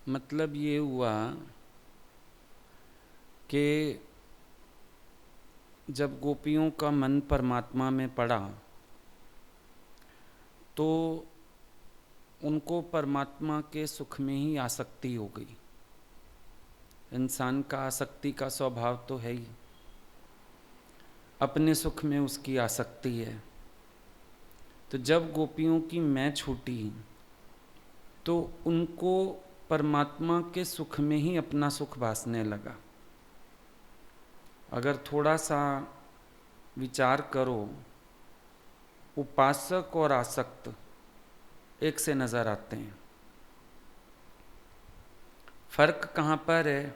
मतलब ये हुआ कि जब गोपियों का मन परमात्मा में पड़ा तो उनको परमात्मा के सुख में ही आसक्ति हो गई। इंसान का आसक्ति का स्वभाव तो है ही, अपने सुख में उसकी आसक्ति है। तो जब गोपियों की मैं छूटी तो उनको परमात्मा के सुख में ही अपना सुख भासने लगा। अगर थोड़ा सा विचार करो, उपासक और आसक्त एक से नजर आते हैं। फर्क कहाँ पर है?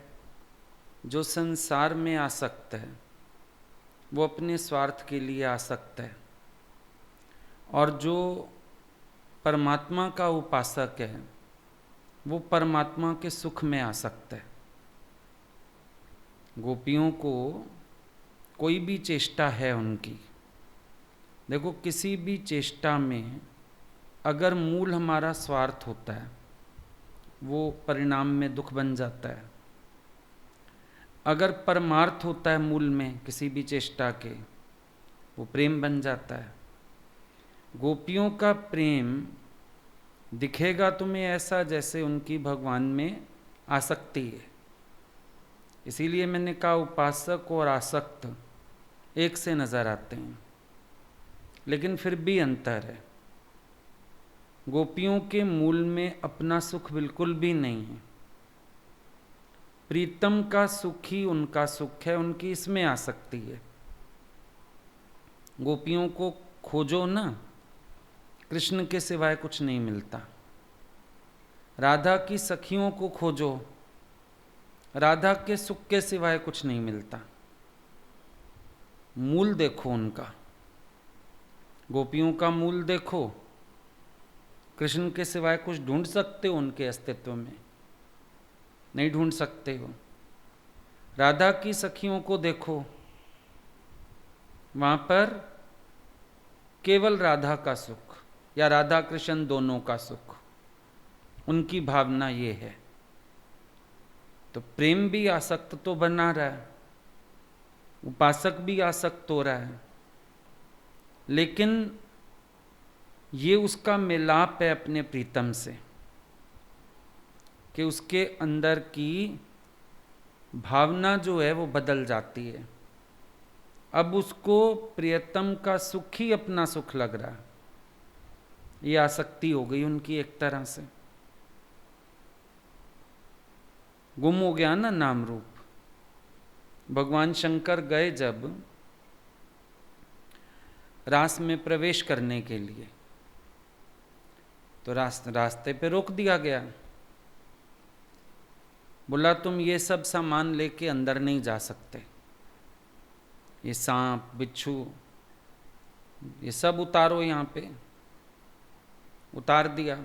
जो संसार में आसक्त है वो अपने स्वार्थ के लिए आसक्त है, और जो परमात्मा का उपासक है वो परमात्मा के सुख में आसक्त है। गोपियों को कोई भी चेष्टा है उनकी, देखो किसी भी चेष्टा में अगर मूल हमारा स्वार्थ होता है वो परिणाम में दुख बन जाता है। अगर परमार्थ होता है मूल में किसी भी चेष्टा के, वो प्रेम बन जाता है। गोपियों का प्रेम दिखेगा तुम्हें ऐसा जैसे उनकी भगवान में आसक्ति है। इसीलिए मैंने कहा उपासक और आसक्त एक से नजर आते हैं, लेकिन फिर भी अंतर है। गोपियों के मूल में अपना सुख बिल्कुल भी नहीं है। प्रीतम का सुख ही उनका सुख है, उनकी इसमें आसक्ति है। गोपियों को खोजो ना, कृष्ण के सिवाय कुछ नहीं मिलता। राधा की सखियों को खोजो, राधा के सुख के सिवाय कुछ नहीं मिलता। मूल देखो उनका, गोपियों का मूल देखो। कृष्ण के सिवाय कुछ ढूंढ सकते हो उनके अस्तित्व में? नहीं ढूंढ सकते हो। राधा की सखियों को देखो, वहां पर केवल राधा का सुख या राधा कृष्ण दोनों का सुख, उनकी भावना ये है। तो प्रेम भी आसक्त तो बना रहा है, उपासक भी आसक्त हो रहा है, लेकिन ये उसका मिलाप है अपने प्रीतम से, कि उसके अंदर की भावना जो है वो बदल जाती है। अब उसको प्रियतम का सुख ही अपना सुख लग रहा है। ये आसक्ति हो गई उनकी एक तरह से, गुम हो गया ना नाम रूप। भगवान शंकर गए जब रास में प्रवेश करने के लिए, तो रास्ते पे रोक दिया गया। बोला तुम ये सब सामान लेके अंदर नहीं जा सकते, ये सांप बिच्छू ये सब उतारो, यहाँ पे उतार दिया।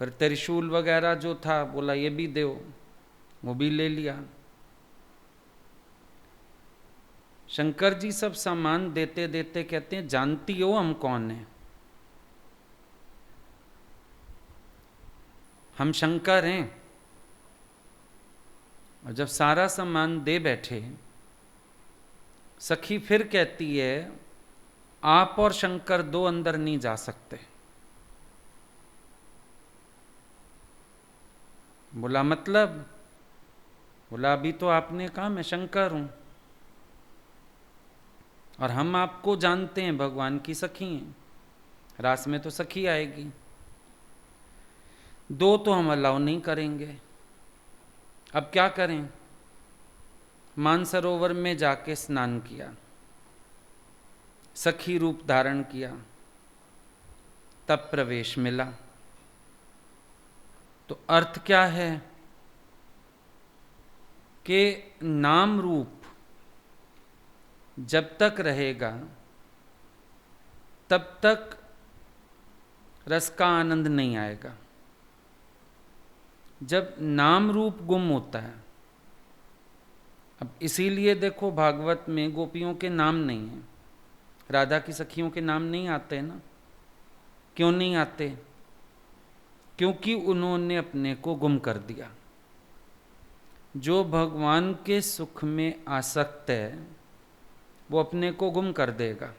फिर त्रिशूल वगैरह जो था बोला ये भी दो, वो भी ले लिया। शंकर जी सब सामान देते देते कहते हैं जानती हो हम कौन हैं? हम शंकर हैं। और जब सारा सामान दे बैठे, सखी फिर कहती है आप और शंकर दो अंदर नहीं जा सकते। बोला मतलब? बोला अभी तो आपने कहा मैं शंकर हूं, और हम आपको जानते हैं भगवान की सखी हैं, रास में तो सखी आएगी, दो तो हम अलाउ नहीं करेंगे। अब क्या करें? मानसरोवर में जाके स्नान किया, सखी रूप धारण किया, तब प्रवेश मिला। तो अर्थ क्या है कि नाम रूप जब तक रहेगा तब तक रस का आनंद नहीं आएगा। जब नाम रूप गुम होता है, अब इसीलिए देखो भागवत में गोपियों के नाम नहीं है, राधा की सखियों के नाम नहीं आते ना। क्यों नहीं आते? क्योंकि उन्होंने अपने को गुम कर दिया। जो भगवान के सुख में आसक्त है वो अपने को गुम कर देगा।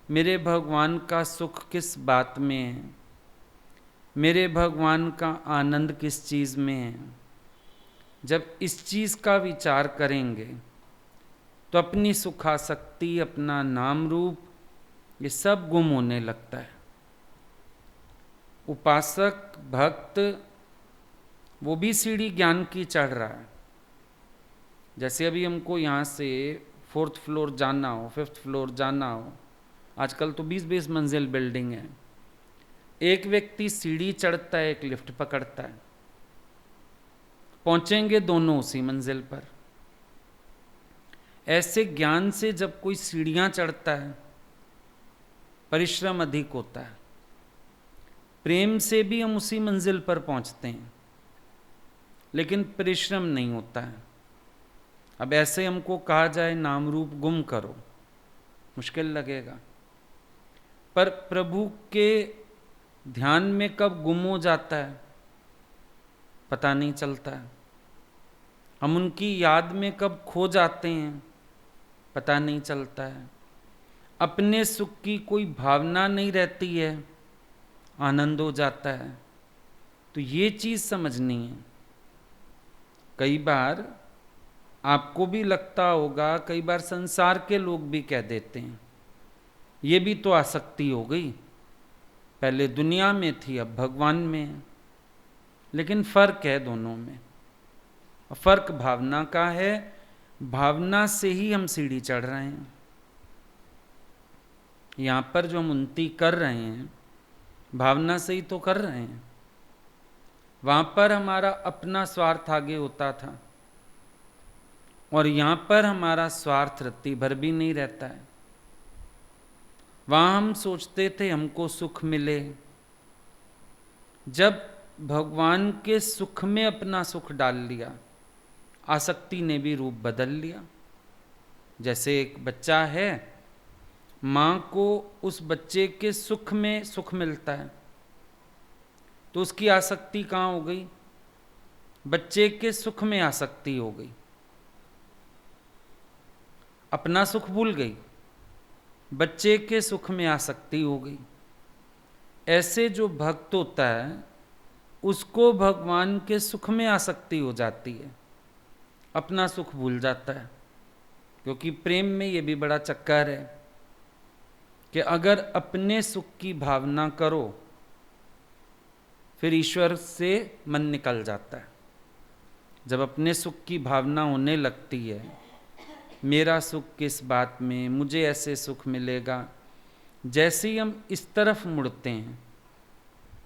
मेरे भगवान का सुख किस बात में है, मेरे भगवान का आनंद किस चीज़ में है, जब इस चीज़ का विचार करेंगे तो अपनी सुखासक्ति, अपना नाम रूप, ये सब गुम होने लगता है। उपासक भक्त वो भी सीढ़ी ज्ञान की चढ़ रहा है। जैसे अभी हमको यहाँ से 4th फ्लोर जाना हो, 5th फ्लोर जाना हो, आजकल तो 20-20 मंजिल बिल्डिंग है। एक व्यक्ति सीढ़ी चढ़ता है, एक लिफ्ट पकड़ता है, पहुंचेंगे दोनों उसी मंजिल पर। ऐसे ज्ञान से जब कोई सीढ़ियां चढ़ता है परिश्रम अधिक होता है, प्रेम से भी हम उसी मंजिल पर पहुंचते हैं लेकिन परिश्रम नहीं होता है। अब ऐसे हमको कहा जाए नाम रूप गुम करो, मुश्किल लगेगा। पर प्रभु के ध्यान में कब गुम हो जाता है पता नहीं चलता है। हम उनकी याद में कब खो जाते हैं पता नहीं चलता है। अपने सुख की कोई भावना नहीं रहती है, आनंद हो जाता है। तो ये चीज़ समझनी है। कई बार आपको भी लगता होगा, कई बार संसार के लोग भी कह देते हैं ये भी तो आसक्ति हो गई, पहले दुनिया में थी अब भगवान में है। लेकिन फर्क है दोनों में। फर्क भावना का है, भावना से ही हम सीढ़ी चढ़ रहे हैं। यहाँ पर जो हम उन्नति कर रहे हैं भावना से ही तो कर रहे हैं। वहाँ पर हमारा अपना स्वार्थ आगे होता था और यहाँ पर हमारा स्वार्थ रत्ती भर भी नहीं रहता है। वहाँ हम सोचते थे हमको सुख मिले, जब भगवान के सुख में अपना सुख डाल लिया आसक्ति ने भी रूप बदल लिया। जैसे एक बच्चा है, माँ को उस बच्चे के सुख में सुख मिलता है तो उसकी आसक्ति कहाँ हो गई, बच्चे के सुख में आसक्ति हो गई, अपना सुख भूल गई, बच्चे के सुख में आसक्ति हो गई। ऐसे जो भक्त होता है उसको भगवान के सुख में आसक्ति हो जाती है, अपना सुख भूल जाता है। क्योंकि प्रेम में ये भी बड़ा चक्कर है कि अगर अपने सुख की भावना करो फिर ईश्वर से मन निकल जाता है। जब अपने सुख की भावना होने लगती है, मेरा सुख किस बात में, मुझे ऐसे सुख मिलेगा, जैसे ही हम इस तरफ मुड़ते हैं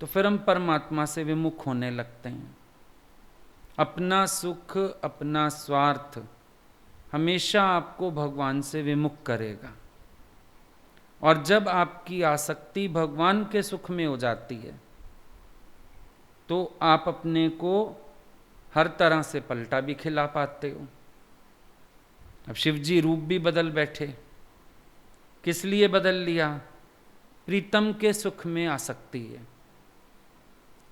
तो फिर हम परमात्मा से विमुख होने लगते हैं। अपना सुख, अपना स्वार्थ हमेशा आपको भगवान से विमुख करेगा। और जब आपकी आसक्ति भगवान के सुख में हो जाती है तो आप अपने को हर तरह से पलटा भी खिला पाते हो। अब शिव जी रूप भी बदल बैठे, किस लिए बदल लिया, प्रीतम के सुख में आसक्ति है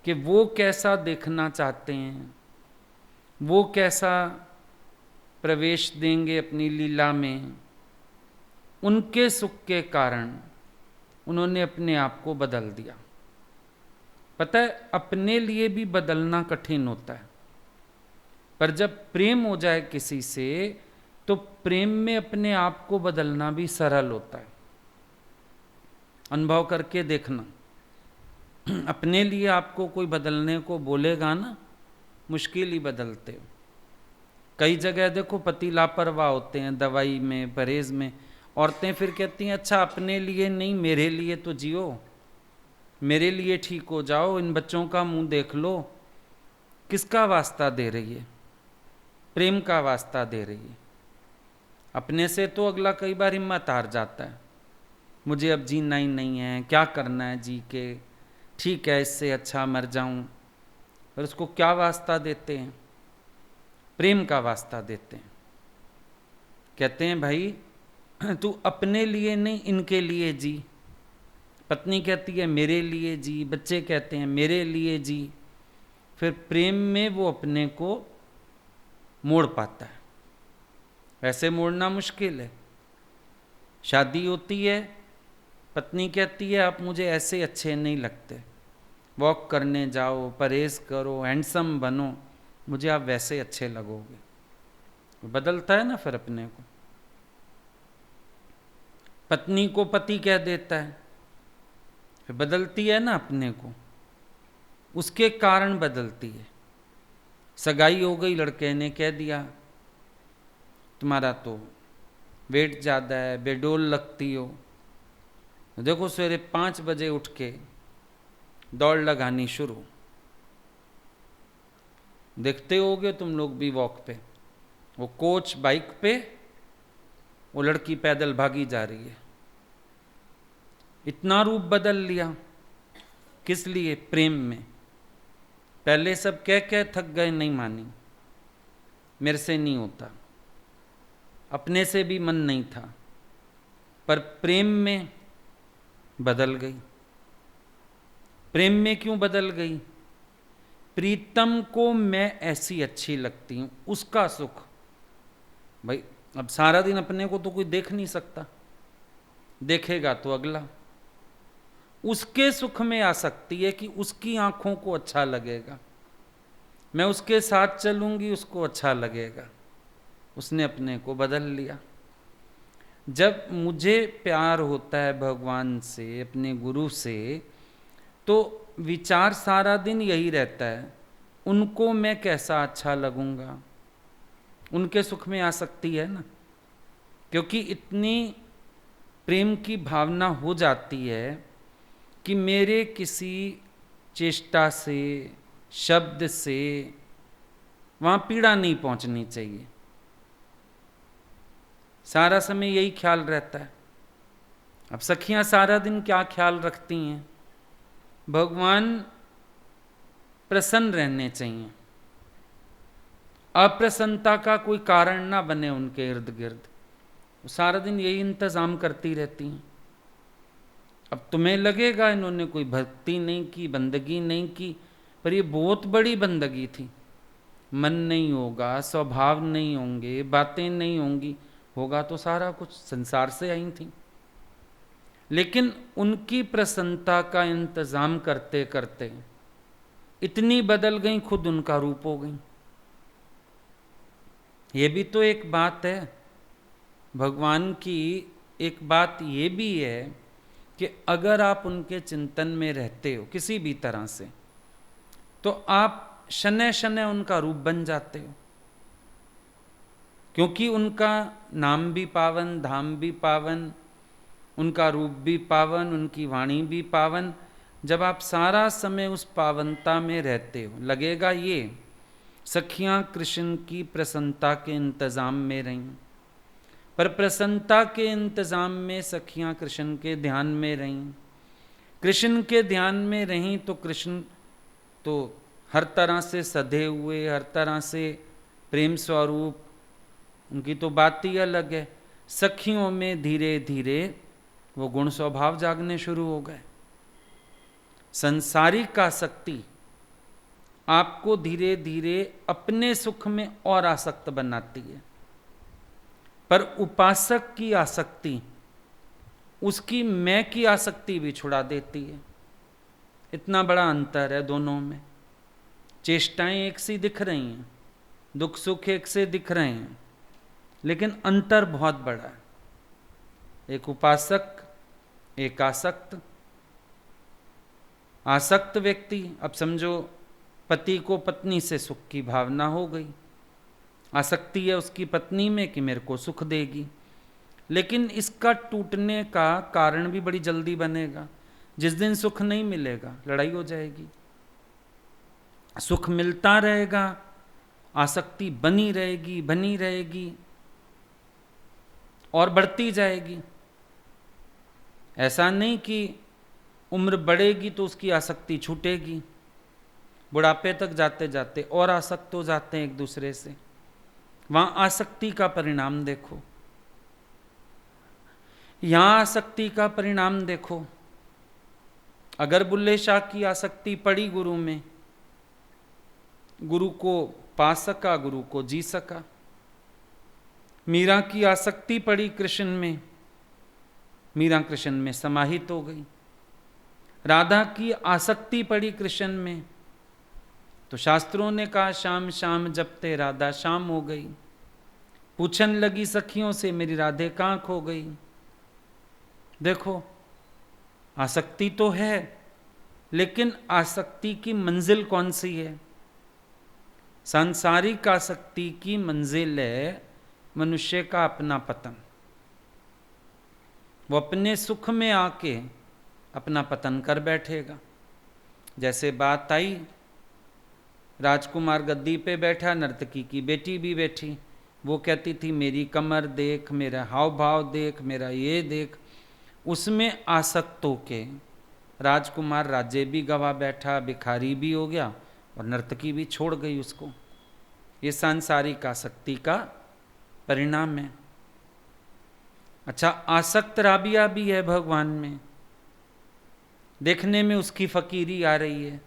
कि वो कैसा देखना चाहते हैं, वो कैसा प्रवेश देंगे अपनी लीला में। उनके सुख के कारण उन्होंने अपने आप को बदल दिया। पता है अपने लिए भी बदलना कठिन होता है, पर जब प्रेम हो जाए किसी से तो प्रेम में अपने आप को बदलना भी सरल होता है। अनुभव करके देखना, अपने लिए आपको कोई बदलने को बोलेगा ना, मुश्किल ही बदलते हो। कई जगह देखो पति लापरवाह होते हैं दवाई में, परहेज में, औरतें फिर कहती हैं अच्छा अपने लिए नहीं मेरे लिए तो जियो, मेरे लिए ठीक हो जाओ, इन बच्चों का मुंह देख लो। किसका वास्ता दे रही है, प्रेम का वास्ता दे रही है। अपने से तो अगला कई बार हिम्मत हार जाता है, मुझे अब जीना ही नहीं है, क्या करना है जी के, ठीक है इससे अच्छा मर जाऊं। पर उसको क्या वास्ता देते हैं, प्रेम का वास्ता देते हैं। कहते हैं भाई तू अपने लिए नहीं इनके लिए जी, पत्नी कहती है मेरे लिए जी, बच्चे कहते हैं मेरे लिए जी। फिर प्रेम में वो अपने को मोड़ पाता है। वैसे मोड़ना मुश्किल है। शादी होती है, पत्नी कहती है आप मुझे ऐसे अच्छे नहीं लगते, वॉक करने जाओ, परहेज करो, हैंडसम बनो, मुझे आप वैसे अच्छे लगोगे। बदलता है ना फिर अपने को। पत्नी को पति कह देता है, फिर बदलती है ना अपने को, उसके कारण बदलती है। सगाई हो गई, लड़के ने कह दिया तुम्हारा तो वेट ज़्यादा है, बेडोल लगती हो। देखो सवेरे 5 बजे उठ के दौड़ लगानी शुरू। देखते होगे तुम लोग भी वॉक पे, वो कोच बाइक पे, वो लड़की पैदल भागी जा रही है। इतना रूप बदल लिया, किस लिए? प्रेम में। पहले सब कह कह थक गए, नहीं मानी, मेरे से नहीं होता, अपने से भी मन नहीं था, पर प्रेम में बदल गई। प्रेम में क्यों बदल गई? प्रीतम को मैं ऐसी अच्छी लगती हूं, उसका सुख। भाई अब सारा दिन अपने को तो कोई देख नहीं सकता, देखेगा तो अगला। उसके सुख में आ सकती है कि उसकी आंखों को अच्छा लगेगा, मैं उसके साथ चलूंगी, उसको अच्छा लगेगा। उसने अपने को बदल लिया। जब मुझे प्यार होता है भगवान से, अपने गुरु से, तो विचार सारा दिन यही रहता है, उनको मैं कैसा अच्छा लगूंगा। उनके सुख में आ सकती है ना, क्योंकि इतनी प्रेम की भावना हो जाती है कि मेरे किसी चेष्टा से, शब्द से वहाँ पीड़ा नहीं पहुँचनी चाहिए। सारा समय यही ख्याल रहता है। अब सखियाँ सारा दिन क्या ख्याल रखती हैं? भगवान प्रसन्न रहने चाहिए, अप्रसन्नता का कोई कारण ना बने उनके इर्द गिर्द। सारा दिन यही इंतजाम करती रहती हैं। अब तुम्हें लगेगा इन्होंने कोई भक्ति नहीं की, बंदगी नहीं की, पर ये बहुत बड़ी बंदगी थी। मन नहीं होगा, स्वभाव नहीं होंगे, बातें नहीं होंगी, होगा तो सारा कुछ। संसार से आई थी, लेकिन उनकी प्रसन्नता का इंतजाम करते करते इतनी बदल गई, खुद उनका रूप हो गई। ये भी तो एक बात है भगवान की। एक बात ये भी है कि अगर आप उनके चिंतन में रहते हो किसी भी तरह से, तो आप शनै शनै उनका रूप बन जाते हो, क्योंकि उनका नाम भी पावन, धाम भी पावन, उनका रूप भी पावन, उनकी वाणी भी पावन। जब आप सारा समय उस पावनता में रहते हो, लगेगा ये सखियां कृष्ण की प्रसन्नता के इंतजाम में रहीं, पर प्रसन्नता के इंतजाम में सखियां कृष्ण के ध्यान में रहीं। कृष्ण के ध्यान में रहीं तो कृष्ण तो हर तरह से सधे हुए, हर तरह से प्रेम स्वरूप, उनकी तो बात ही अलग है। सखियों में धीरे धीरे वो गुण स्वभाव जागने शुरू हो गए। संसारिक आसक्ति आपको धीरे धीरे अपने सुख में और आसक्त बनाती है, पर उपासक की आसक्ति उसकी मैं की आसक्ति भी छुड़ा देती है। इतना बड़ा अंतर है दोनों में। चेष्टाएं एक सी दिख रही हैं, दुख सुख एक से दिख रहे हैं, लेकिन अंतर बहुत बड़ा है। एक उपासक, एक आसक्त। आसक्त व्यक्ति, अब समझो पति को पत्नी से सुख की भावना हो गई, आसक्ति है उसकी पत्नी में कि मेरे को सुख देगी, लेकिन इसका टूटने का कारण भी बड़ी जल्दी बनेगा। जिस दिन सुख नहीं मिलेगा लड़ाई हो जाएगी। सुख मिलता रहेगा, आसक्ति बनी रहेगी, बनी रहेगी और बढ़ती जाएगी। ऐसा नहीं कि उम्र बढ़ेगी तो उसकी आसक्ति छूटेगी। बुढ़ापे तक जाते जाते और आसक्त हो जाते हैं एक दूसरे से। वहां आसक्ति का परिणाम देखो, यहां आसक्ति का परिणाम देखो। अगर बुल्ले शाह की आसक्ति पड़ी गुरु में, गुरु को पा सका, गुरु को जी सका। मीरा की आसक्ति पड़ी कृष्ण में, मीरा कृष्ण में समाहित हो गई। राधा की आसक्ति पड़ी कृष्ण में, तो शास्त्रों ने कहा शाम शाम जपते राधा शाम हो गई। पूछन लगी सखियों से मेरी राधे कहाँ खो गई। देखो, आसक्ति तो है, लेकिन आसक्ति की मंजिल कौन सी है? सांसारिक आसक्ति की मंजिल है मनुष्य का अपना पतन। वो अपने सुख में आके अपना पतन कर बैठेगा। जैसे बात आई, राजकुमार गद्दी पे बैठा, नर्तकी की बेटी भी बैठी, वो कहती थी मेरी कमर देख, मेरा हाव भाव देख, मेरा ये देख। उसमें आसक्त होके राजकुमार राज्य भी गवा बैठा, भिखारी भी हो गया और नर्तकी भी छोड़ गई उसको। ये सांसारिक आसक्ति का परिणाम है। अच्छा, आसक्त राबिया भी है भगवान में, देखने में उसकी फकीरी आ रही है,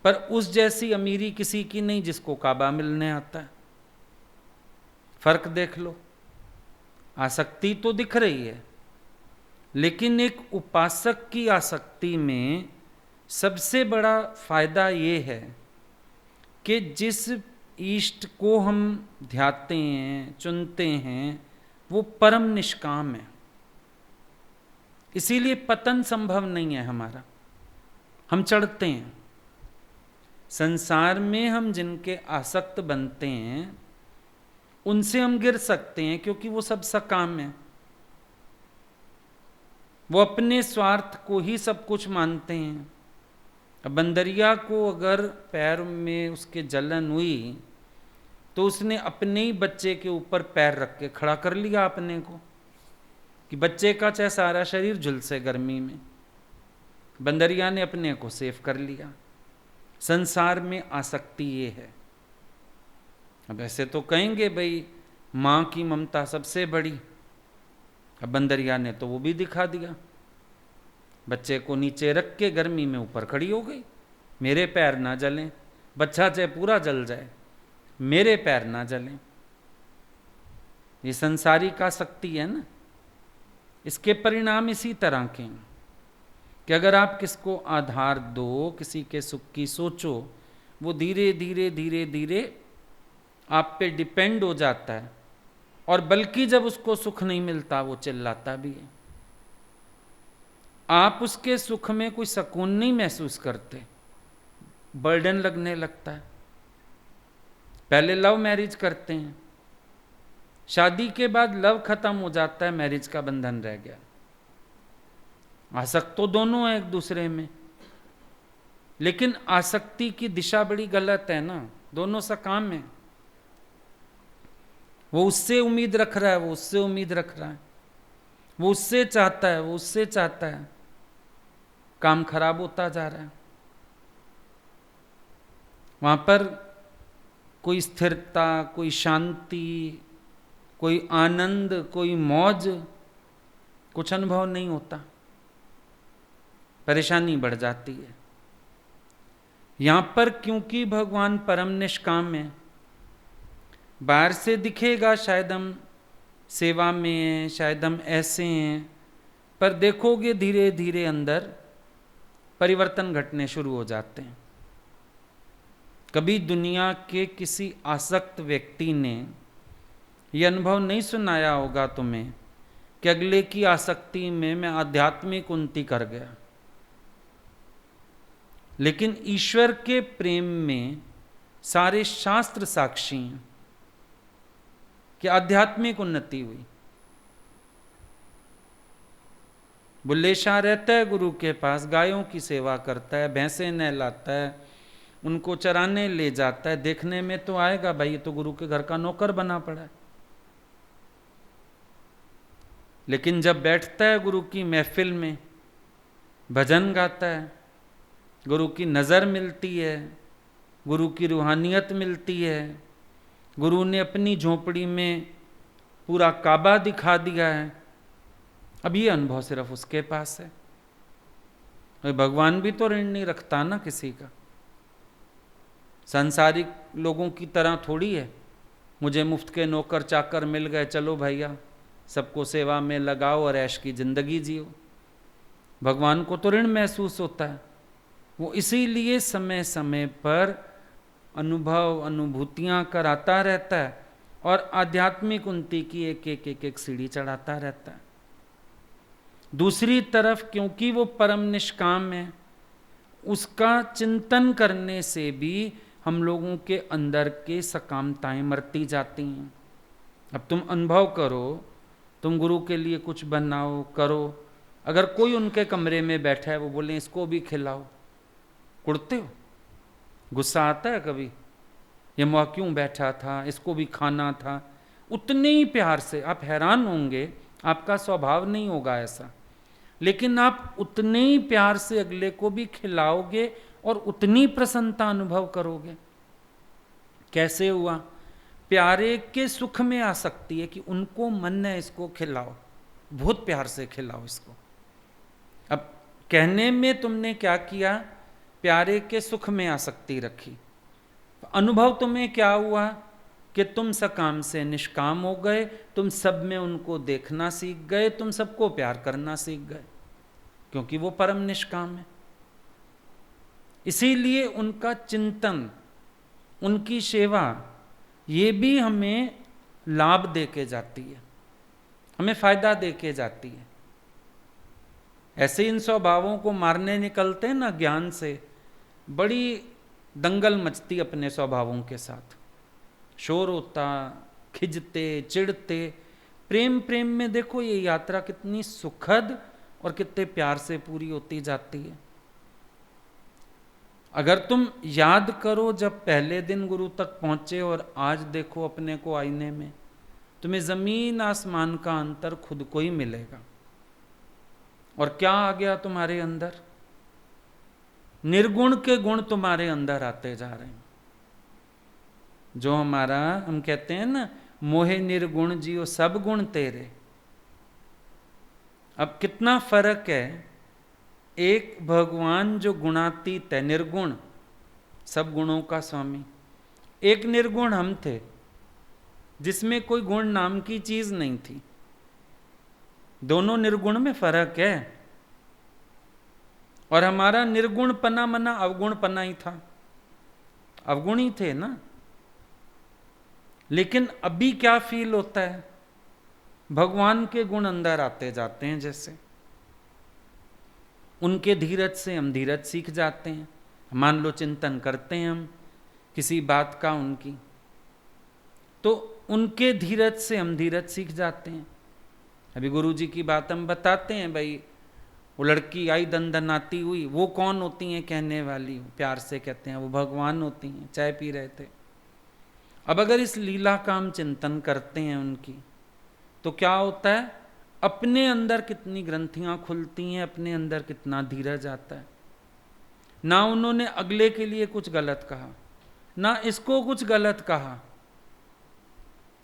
पर उस जैसी अमीरी किसी की नहीं जिसको काबा मिलने आता है। फर्क देख लो, आसक्ति तो दिख रही है, लेकिन एक उपासक की आसक्ति में सबसे बड़ा फायदा ये है कि जिस इष्ट को हम ध्याते हैं, चुनते हैं, वो परम निष्काम है। इसीलिए पतन संभव नहीं है हमारा। हम चढ़ते हैं संसार में, हम जिनके आसक्त बनते हैं उनसे हम गिर सकते हैं, क्योंकि वो सब सकाम है। वो अपने स्वार्थ को ही सब कुछ मानते हैं। अब बंदरिया को अगर पैर में उसके जलन हुई तो उसने अपने ही बच्चे के ऊपर पैर रख के खड़ा कर लिया अपने को, कि बच्चे का चाहे सारा शरीर झुलसे गर्मी में। बंदरिया ने अपने को सेफ कर लिया। संसार में आसक्ति ये है। अब ऐसे तो कहेंगे भाई माँ की ममता सबसे बड़ी। अब बंदरिया ने तो वो भी दिखा दिया, बच्चे को नीचे रख के गर्मी में ऊपर खड़ी हो गई। मेरे पैर ना जलें, बच्चा चाहे पूरा जल जाए, मेरे पैर ना जलें। ये संसारिक आसक्ति है ना। इसके परिणाम इसी तरह के हैं कि अगर आप किसको आधार दो, किसी के सुख की सोचो, वो धीरे धीरे धीरे धीरे आप पे डिपेंड हो जाता है, और बल्कि जब उसको सुख नहीं मिलता वो चिल्लाता भी है। आप उसके सुख में कोई सुकून नहीं महसूस करते, बर्डन लगने लगता है। पहले लव मैरिज करते हैं, शादी के बाद लव खत्म हो जाता है, मैरिज का बंधन रह गया। आसक्त तो दोनों है एक दूसरे में, लेकिन आसक्ति की दिशा बड़ी गलत है ना। दोनों सकाम है। वो उससे उम्मीद रख रहा है, वो उससे उम्मीद रख रहा है, वो उससे चाहता है, वो उससे चाहता है। काम खराब होता जा रहा है। वहां पर कोई स्थिरता, कोई शांति, कोई आनंद, कोई मौज, कुछ अनुभव नहीं होता। परेशानी बढ़ जाती है। यहां पर क्योंकि भगवान परम निष्काम है, बाहर से दिखेगा शायद हम सेवा में हैं, शायद हम ऐसे हैं, पर देखोगे धीरे धीरे अंदर परिवर्तन घटने शुरू हो जाते हैं। कभी दुनिया के किसी आसक्त व्यक्ति ने यह अनुभव नहीं सुनाया होगा तुम्हें कि अगले की आसक्ति में मैं आध्यात्मिक उन्नति कर गया। लेकिन ईश्वर के प्रेम में सारे शास्त्र साक्षी हैं कि आध्यात्मिक उन्नति हुई। बुल्ले शाह रहता है गुरु के पास, गायों की सेवा करता है, भैंसें नहलाता है, उनको चराने ले जाता है। देखने में तो आएगा भाई ये तो गुरु के घर का नौकर बना पड़ा है, लेकिन जब बैठता है गुरु की महफिल में, भजन गाता है, गुरु की नज़र मिलती है, गुरु की रूहानियत मिलती है, गुरु ने अपनी झोपड़ी में पूरा काबा दिखा दिया है, अब ये अनुभव सिर्फ उसके पास है। भगवान भी तो ऋण नहीं रखता ना किसी का। सांसारिक लोगों की तरह थोड़ी है, मुझे मुफ्त के नौकर चाकर मिल गए, चलो भैया सबको सेवा में लगाओ और ऐश की जिंदगी जियो। भगवान को तो ऋण महसूस होता है। वो इसीलिए समय समय पर अनुभव अनुभूतियां कराता रहता है और आध्यात्मिक उन्नति की एक सीढ़ी चढ़ाता रहता है। दूसरी तरफ क्योंकि वो परम निष्काम है, उसका चिंतन करने से भी हम लोगों के अंदर के सकामताएं मरती जाती हैं। अब तुम अनुभव करो, तुम गुरु के लिए कुछ बनाओ करो, अगर कोई उनके कमरे में बैठा है वो बोले इसको भी खिलाओ, कुड़ते हो? गुस्सा आता है कभी? ये वहाँ क्यों बैठा था, इसको भी खाना था। उतने ही प्यार से, आप हैरान होंगे, आपका स्वभाव नहीं होगा ऐसा, लेकिन आप उतने ही प्यार से अगले को भी खिलाओगे और उतनी प्रसन्नता अनुभव करोगे। कैसे हुआ? प्यारे के सुख में आ सकती है कि उनको मन है इसको खिलाओ, बहुत प्यार से खिलाओ इसको। अब कहने में तुमने क्या किया? प्यारे के सुख में आसक्ति रखी। अनुभव तुम्हें क्या हुआ कि तुम सकाम से निष्काम हो गए, तुम सब में उनको देखना सीख गए, तुम सबको प्यार करना सीख गए, क्योंकि वो परम निष्काम है। इसीलिए उनका चिंतन, उनकी सेवा, ये भी हमें लाभ दे के जाती है, हमें फायदा दे के जाती है। ऐसे इन स्वभावों को मारने निकलते हैं ना ज्ञान से, बड़ी दंगल मचती अपने स्वभावों के साथ, शोर होता, खिजते, चिढ़ते। प्रेम प्रेम में देखो ये यात्रा कितनी सुखद और कितने प्यार से पूरी होती जाती है। अगर तुम याद करो जब पहले दिन गुरु तक पहुंचे और आज देखो अपने को आईने में, तुम्हें जमीन आसमान का अंतर खुद को ही मिलेगा। और क्या आ गया तुम्हारे अंदर? निर्गुण के गुण तुम्हारे अंदर आते जा रहे हैं। जो हमारा, हम कहते हैं ना, मोहे निर्गुण जियो सब गुण तेरे। अब कितना फर्क है, एक भगवान जो गुणातीत है, निर्गुण, सब गुणों का स्वामी, एक निर्गुण हम थे जिसमें कोई गुण नाम की चीज नहीं थी। दोनों निर्गुण में फर्क है। और हमारा निर्गुण पना मना अवगुण पना ही था, अवगुण ही थे ना। लेकिन अभी क्या फील होता है? भगवान के गुण अंदर आते जाते हैं। जैसे उनके धीरज से हम धीरज सीख जाते हैं। मान लो चिंतन करते हैं हम किसी बात का उनकी, तो उनके धीरज से हम धीरज सीख जाते हैं। अभी गुरु जी की बात हम बताते हैं, भाई वो लड़की आई दंदनाती हुई, वो कौन होती हैं कहने वाली? प्यार से कहते हैं वो भगवान होती हैं, चाय पी रहे थे। अब अगर इस लीला का हम चिंतन करते हैं उनकी, तो क्या होता है? अपने अंदर कितनी ग्रंथियां खुलती हैं, अपने अंदर कितना धीरज आता है। ना उन्होंने अगले के लिए कुछ गलत कहा, ना इसको कुछ गलत कहा,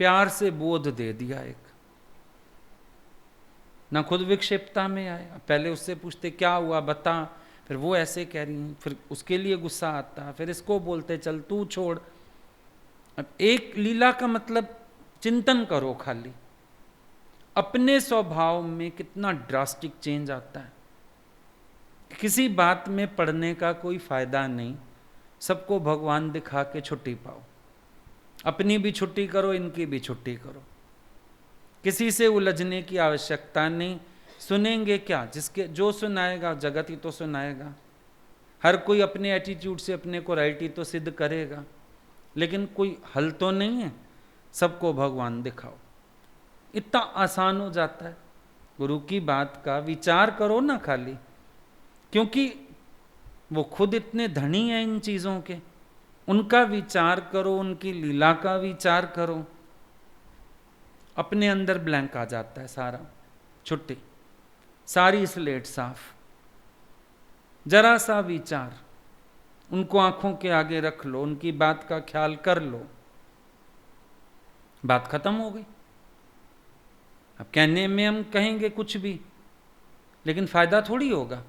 प्यार से बोध दे दिया एक। ना खुद विक्षिप्तता में आए, पहले उससे पूछते क्या हुआ बता, फिर वो ऐसे कह रही हैं, फिर उसके लिए गुस्सा आता, फिर इसको बोलते चल तू छोड़। अब एक लीला का मतलब चिंतन करो खाली, अपने स्वभाव में कितना ड्रास्टिक चेंज आता है। किसी बात में पढ़ने का कोई फायदा नहीं, सबको भगवान दिखा के छुट्टी पाओ। अपनी भी छुट्टी करो, इनकी भी छुट्टी करो। किसी से उलझने की आवश्यकता नहीं। सुनेंगे क्या? जिसके जो सुनाएगा जगत ही तो सुनाएगा। हर कोई अपने एटीट्यूड से अपने को राइट ही तो सिद्ध करेगा, लेकिन कोई हल तो नहीं है। सबको भगवान दिखाओ, इतना आसान हो जाता है। गुरु की बात का विचार करो ना खाली, क्योंकि वो खुद इतने धनी हैं इन चीज़ों के। उनका विचार करो, उनकी लीला का विचार करो, अपने अंदर ब्लैंक आ जाता है सारा, छुट्टी, सारी स्लेट साफ। जरा सा विचार, उनको आंखों के आगे रख लो, उनकी बात का ख्याल कर लो, बात खत्म हो गई। अब कहने में हम कहेंगे कुछ भी, लेकिन फायदा थोड़ी होगा।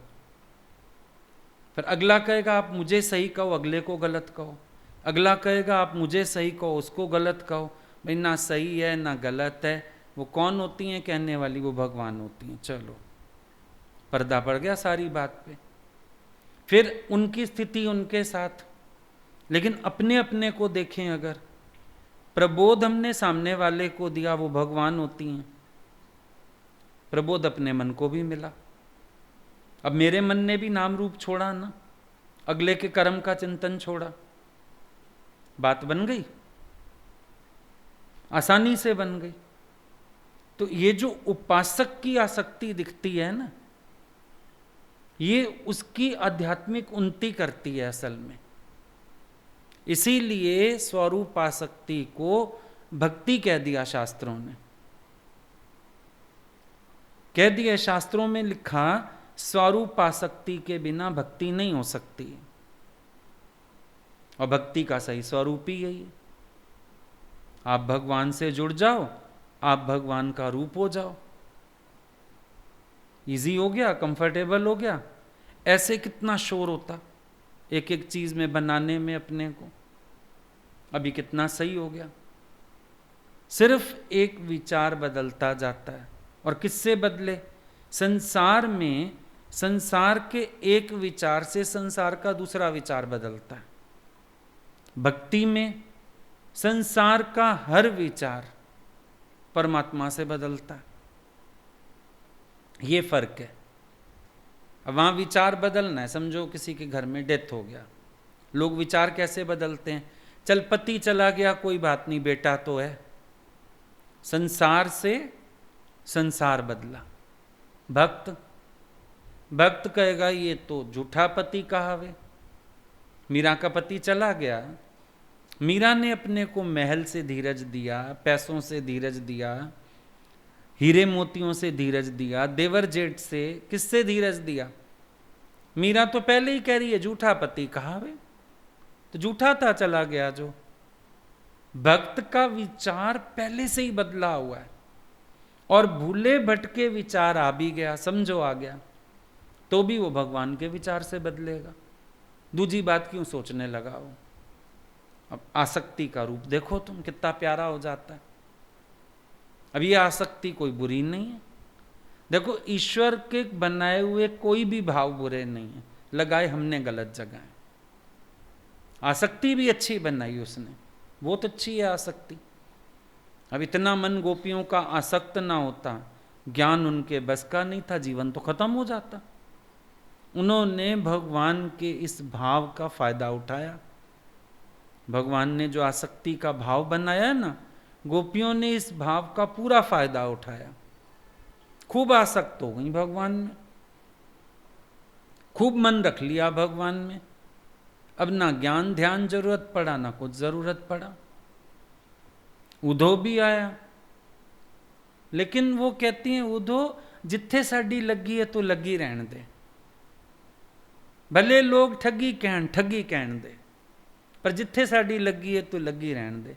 फिर अगला कहेगा आप मुझे सही कहो, अगले को गलत कहो। अगला कहेगा आप मुझे सही कहो, उसको गलत कहो। भाई ना सही है ना गलत है, वो कौन होती हैं कहने वाली? वो भगवान होती हैं। चलो, पर्दा पड़ गया सारी बात पे। फिर उनकी स्थिति उनके साथ, लेकिन अपने अपने को देखें। अगर प्रबोध हमने सामने वाले को दिया, वो भगवान होती हैं। प्रबोध अपने मन को भी मिला। अब मेरे मन ने भी नाम रूप छोड़ा ना, अगले के कर्म का चिंतन छोड़ा, बात बन गई, आसानी से बन गई। तो ये जो उपासक की आसक्ति दिखती है ना, ये उसकी आध्यात्मिक उन्नति करती है असल में। इसीलिए स्वरूप आसक्ति को भक्ति कह दिया शास्त्रों ने। कह दिया, शास्त्रों में लिखा स्वरूप आसक्ति के बिना भक्ति नहीं हो सकती। और भक्ति का सही स्वरूप ही यही है। आप भगवान से जुड़ जाओ, आप भगवान का रूप हो जाओ। इजी हो गया, कंफर्टेबल हो गया। ऐसे कितना शोर होता एक एक चीज में बनाने में अपने को, अभी कितना सही हो गया। सिर्फ एक विचार बदलता जाता है। और किससे बदले? संसार में, संसार के एक विचार से संसार का दूसरा विचार बदलता है। भक्ति में संसार का हर विचार परमात्मा से बदलता है। ये फर्क है। अब वहां विचार बदलना है। समझो किसी के घर में डेथ हो गया, लोग विचार कैसे बदलते हैं? चल पति चला गया, कोई बात नहीं, बेटा तो है। संसार से संसार बदला। भक्त कहेगा ये तो झूठा पति कहावे। मीरा का पति चला गया, मीरा ने अपने को महल से धीरज दिया, पैसों से धीरज दिया, हीरे मोतियों से धीरज दिया, देवर जेठ से, किससे धीरज दिया? मीरा तो पहले ही कह रही है झूठा पति कहावे, तो झूठा था चला गया जो। भक्त का विचार पहले से ही बदला हुआ है, और भूले भटके विचार आ भी गया, समझो आ गया, तो भी वो भगवान के विचार से बदलेगा। दूजी बात क्यों सोचने लगा हो? अब आसक्ति का रूप देखो तुम, कितना प्यारा हो जाता है। अब ये आसक्ति कोई बुरी नहीं है। देखो, ईश्वर के बनाए हुए कोई भी भाव बुरे नहीं है, लगाए हमने गलत जगह है। आसक्ति भी अच्छी बनाई उसने, बहुत अच्छी है आसक्ति। अब इतना मन गोपियों का आसक्त ना होता, ज्ञान उनके बस का नहीं था, जीवन तो खत्म हो जाता। उन्होंने भगवान के इस भाव का फायदा उठाया। भगवान ने जो आसक्ति का भाव बनाया है ना, गोपियों ने इस भाव का पूरा फायदा उठाया। खूब आसक्त हो गई भगवान में, खूब मन रख लिया भगवान में। अब ना ज्ञान ध्यान जरूरत पड़ा, ना कुछ जरूरत पड़ा। उधो भी आया, लेकिन वो कहती हैं उधो जिथे साडी लगी है तो लगी रहने दे। भले लोग ठगी कहन दे, पर जिथे साडी लगी है तो लगी रहने दे।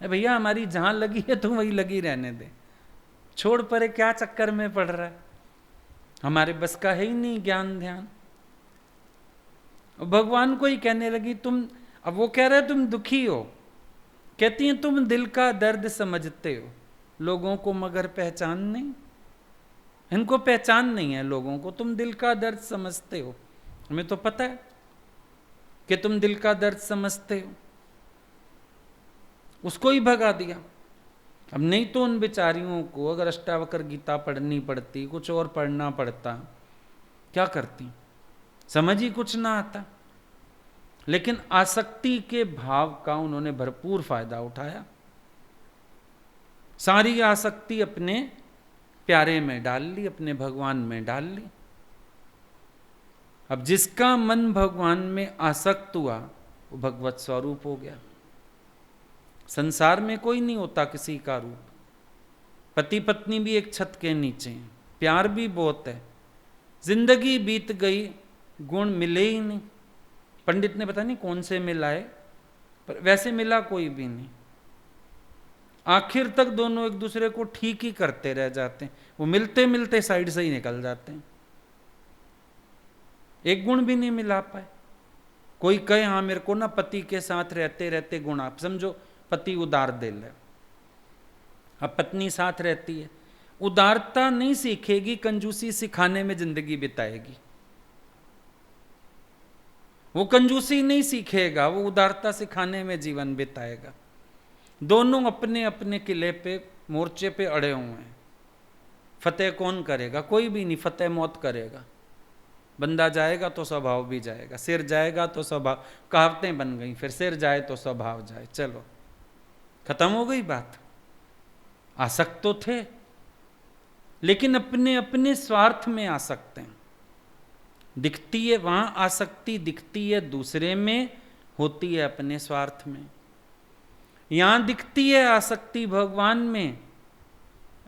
भैया हमारी जहां लगी है तो वही लगी रहने दे, छोड़ परे क्या चक्कर में पड़ रहा है? हमारे बस का है ही नहीं ज्ञान ध्यान। भगवान को ही कहने लगी तुम, अब वो कह रहे तुम दुखी हो, कहती हैं तुम दिल का दर्द समझते हो लोगों को, मगर पहचान नहीं। इनको पहचान नहीं है लोगों को, तुम दिल का दर्द समझते हो, हमें तो पता है कि तुम दिल का दर्द समझते हो। उसको ही भगा दिया। अब नहीं तो उन बेचारियों को अगर अष्टावक्र गीता पढ़नी पड़ती, कुछ और पढ़ना पड़ता, क्या करती? समझ ही कुछ ना आता। लेकिन आसक्ति के भाव का उन्होंने भरपूर फायदा उठाया। सारी आसक्ति अपने प्यारे में डाल ली, अपने भगवान में डाल ली। अब जिसका मन भगवान में आसक्त हुआ वो भगवत स्वरूप हो गया। संसार में कोई नहीं होता किसी का रूप। पति पत्नी भी एक छत के नीचे हैं, प्यार भी बहुत है, जिंदगी बीत गई, गुण मिले ही नहीं। पंडित ने पता नहीं कौन से मिलाए, पर वैसे मिला कोई भी नहीं। आखिर तक दोनों एक दूसरे को ठीक ही करते रह जाते हैं, वो मिलते मिलते साइड से ही निकल जाते हैं। एक गुण भी नहीं मिला पाए। कोई कहे हाँ मेरे को ना पति के साथ रहते रहते गुण, आप समझो पति उदार दिल है, अब पत्नी साथ रहती है, उदारता नहीं सीखेगी, कंजूसी सिखाने में जिंदगी बिताएगी। वो कंजूसी नहीं सीखेगा, वो उदारता सिखाने में जीवन बिताएगा। दोनों अपने अपने किले पे, मोर्चे पे अड़े हुए हैं। फतेह कौन करेगा? कोई भी नहीं, फतेह मौत करेगा। बंदा जाएगा तो स्वभाव भी जाएगा, सिर जाएगा तो स्वभाव, कहावतें बन गई, फिर सिर जाए तो स्वभाव जाए, चलो खत्म हो गई बात। आसक्त तो थे, लेकिन अपने अपने स्वार्थ में आसक्त हैं। दिखती है वहां आसक्ति, दिखती है दूसरे में, होती है अपने स्वार्थ में। यहां दिखती है आसक्ति भगवान में,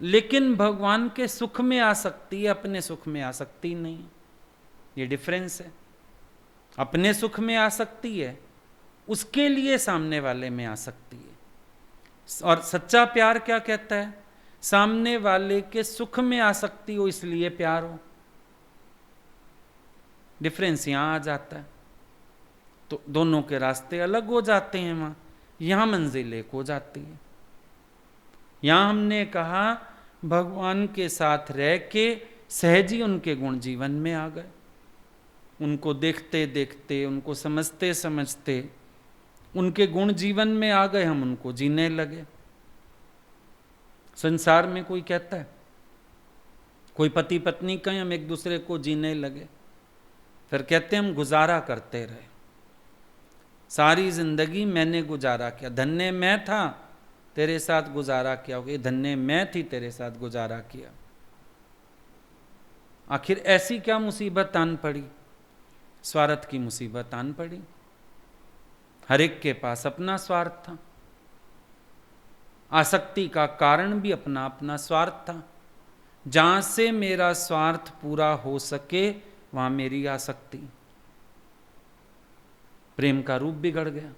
लेकिन भगवान के सुख में आसक्ति है, अपने सुख में आसक्ति नहीं। ये डिफरेंस है। अपने सुख में आसक्ति है, उसके लिए सामने वाले में आसक्ति है। और सच्चा प्यार क्या कहता है? सामने वाले के सुख में आसक्ति हो इसलिए प्यार हो। डिफरेंस यहां आ जाता है। तो दोनों के रास्ते अलग हो जाते हैं, वहां यहां मंजिल एक हो जाती है। यहां हमने कहा भगवान के साथ रह के सहज ही उनके गुण जीवन में आ गए। उनको देखते देखते, उनको समझते समझते उनके गुण जीवन में आ गए, हम उनको जीने लगे। संसार में कोई कहता है, कोई पति पत्नी कहें हम एक दूसरे को जीने लगे, फिर कहते हैं हम गुजारा करते रहे, सारी जिंदगी मैंने गुजारा किया, धन्य मैं था तेरे साथ गुजारा किया, ये धन्य मैं थी तेरे साथ गुजारा किया। आखिर ऐसी क्या मुसीबत आन पड़ी? स्वार्थ की मुसीबत आन पड़ी। हर एक के पास अपना स्वार्थ था। आसक्ति का कारण भी अपना अपना स्वार्थ था। जहां से मेरा स्वार्थ पूरा हो सके वहां मेरी आसक्ति। प्रेम का रूप बिगड़ गया।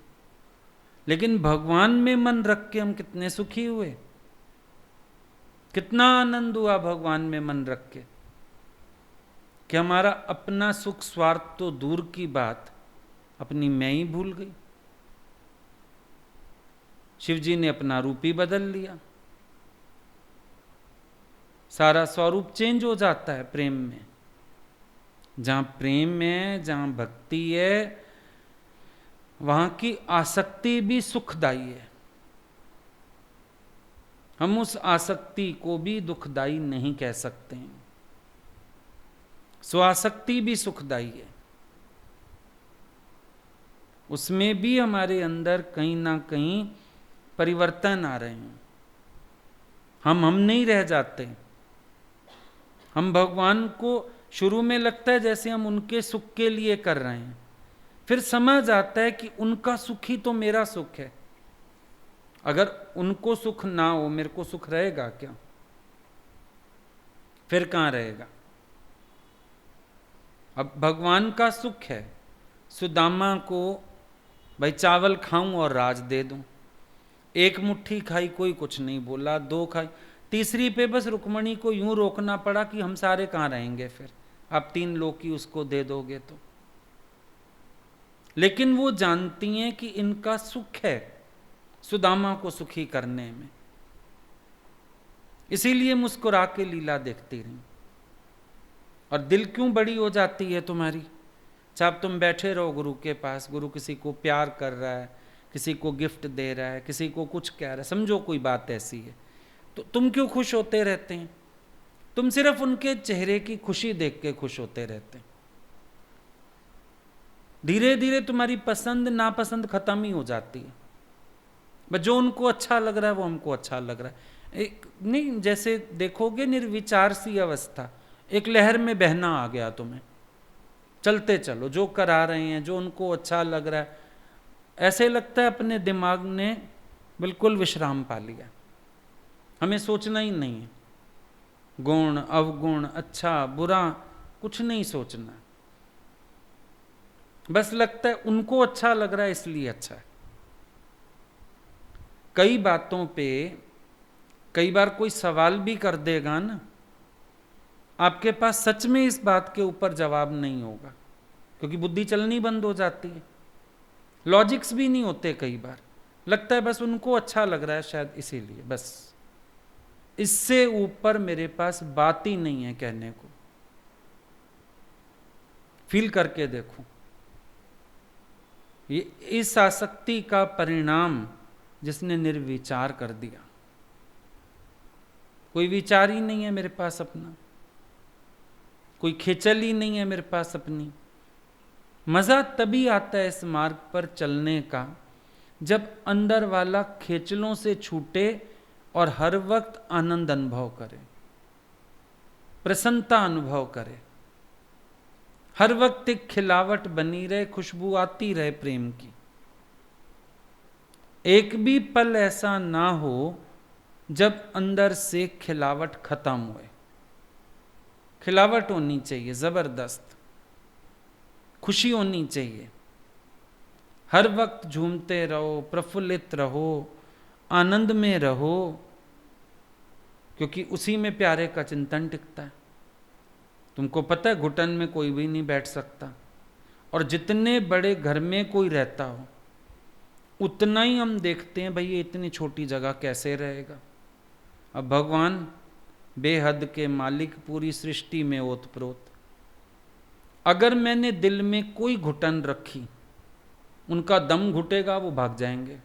लेकिन भगवान में मन रख के हम कितने सुखी हुए, कितना आनंद हुआ भगवान में मन रख के, कि हमारा अपना सुख स्वार्थ तो दूर की बात, अपनी मैं ही भूल गई। शिव जी ने अपना रूप ही बदल लिया। सारा स्वरूप चेंज हो जाता है प्रेम में। जहां प्रेम है, जहां भक्ति है, वहां की आसक्ति भी सुखदाई है। हम उस आसक्ति को भी दुखदाई नहीं कह सकते हैं। स्वासक्ति भी सुखदाई है। उसमें भी हमारे अंदर कहीं ना कहीं परिवर्तन आ रहे हैं। हम नहीं रह जाते। हम भगवान को शुरू में लगता है जैसे हम उनके सुख के लिए कर रहे हैं, फिर समझ आता है कि उनका सुख ही तो मेरा सुख है। अगर उनको सुख ना हो, मेरे को सुख रहेगा क्या? फिर कहां रहेगा? अब भगवान का सुख है, सुदामा को भाई चावल खाऊं और राज दे दूं। एक मुट्ठी खाई, कोई कुछ नहीं बोला, दो खाई, तीसरी पे बस रुक्मणी को यूं रोकना पड़ा कि हम सारे कहां रहेंगे, फिर आप 3 लोग की उसको दे दोगे तो। लेकिन वो जानती हैं कि इनका सुख है सुदामा को सुखी करने में, इसीलिए मुस्कुरा के लीला देखती रही। और दिल क्यों बड़ी हो जाती है तुम्हारी? जब तुम बैठे रहो गुरु के पास, गुरु किसी को प्यार कर रहा है, किसी को गिफ्ट दे रहा है, किसी को कुछ कह रहा है, समझो कोई बात ऐसी है, तो तुम क्यों खुश होते रहते हैं? तुम सिर्फ उनके चेहरे की खुशी देख के खुश होते रहते हैं। धीरे धीरे तुम्हारी पसंद नापसंद खत्म ही हो जाती है। बस जो उनको अच्छा लग रहा है वो हमको अच्छा लग रहा है। एक नहीं, जैसे देखोगे निर्विचार सी अवस्था, एक लहर में बहना आ गया तुम्हें, चलते चलो, जो करा रहे हैं, जो उनको अच्छा लग रहा है, ऐसे लगता है अपने दिमाग ने बिल्कुल विश्राम पा लिया। हमें सोचना ही नहीं है, गुण अवगुण, अच्छा बुरा कुछ नहीं सोचना। बस लगता है उनको अच्छा लग रहा है इसलिए अच्छा है। कई बातों पे कई बार कोई सवाल भी कर देगा ना, आपके पास सच में इस बात के ऊपर जवाब नहीं होगा, क्योंकि बुद्धि चलनी बंद हो जाती है, लॉजिक्स भी नहीं होते, कई बार लगता है बस उनको अच्छा लग रहा है शायद इसीलिए, बस इससे ऊपर मेरे पास बात ही नहीं है कहने को। फील करके देखो, ये इस आसक्ति का परिणाम जिसने निर्विचार कर दिया। कोई विचार ही नहीं है मेरे पास अपना, कोई खेचल ही नहीं है मेरे पास अपनी। मजा तभी आता है इस मार्ग पर चलने का जब अंदर वाला खेचलों से छूटे और हर वक्त आनंद अनुभव करे, प्रसन्नता अनुभव करे, हर वक्त एक खिलावट बनी रहे, खुशबू आती रहे प्रेम की। एक भी पल ऐसा ना हो जब अंदर से खिलावट खत्म हुए। खिलावट होनी चाहिए, जबरदस्त खुशी होनी चाहिए, हर वक्त झूमते रहो, प्रफुल्लित रहो, आनंद में रहो, क्योंकि उसी में प्यारे का चिंतन टिकता है। तुमको पता है घुटन में कोई भी नहीं बैठ सकता, और जितने बड़े घर में कोई रहता हो उतना ही हम देखते हैं भाई ये इतनी छोटी जगह कैसे रहेगा। अब भगवान बेहद के मालिक, पूरी सृष्टि में ओतप्रोत, अगर मैंने दिल में कोई घुटन रखी, उनका दम घुटेगा, वो भाग जाएंगे।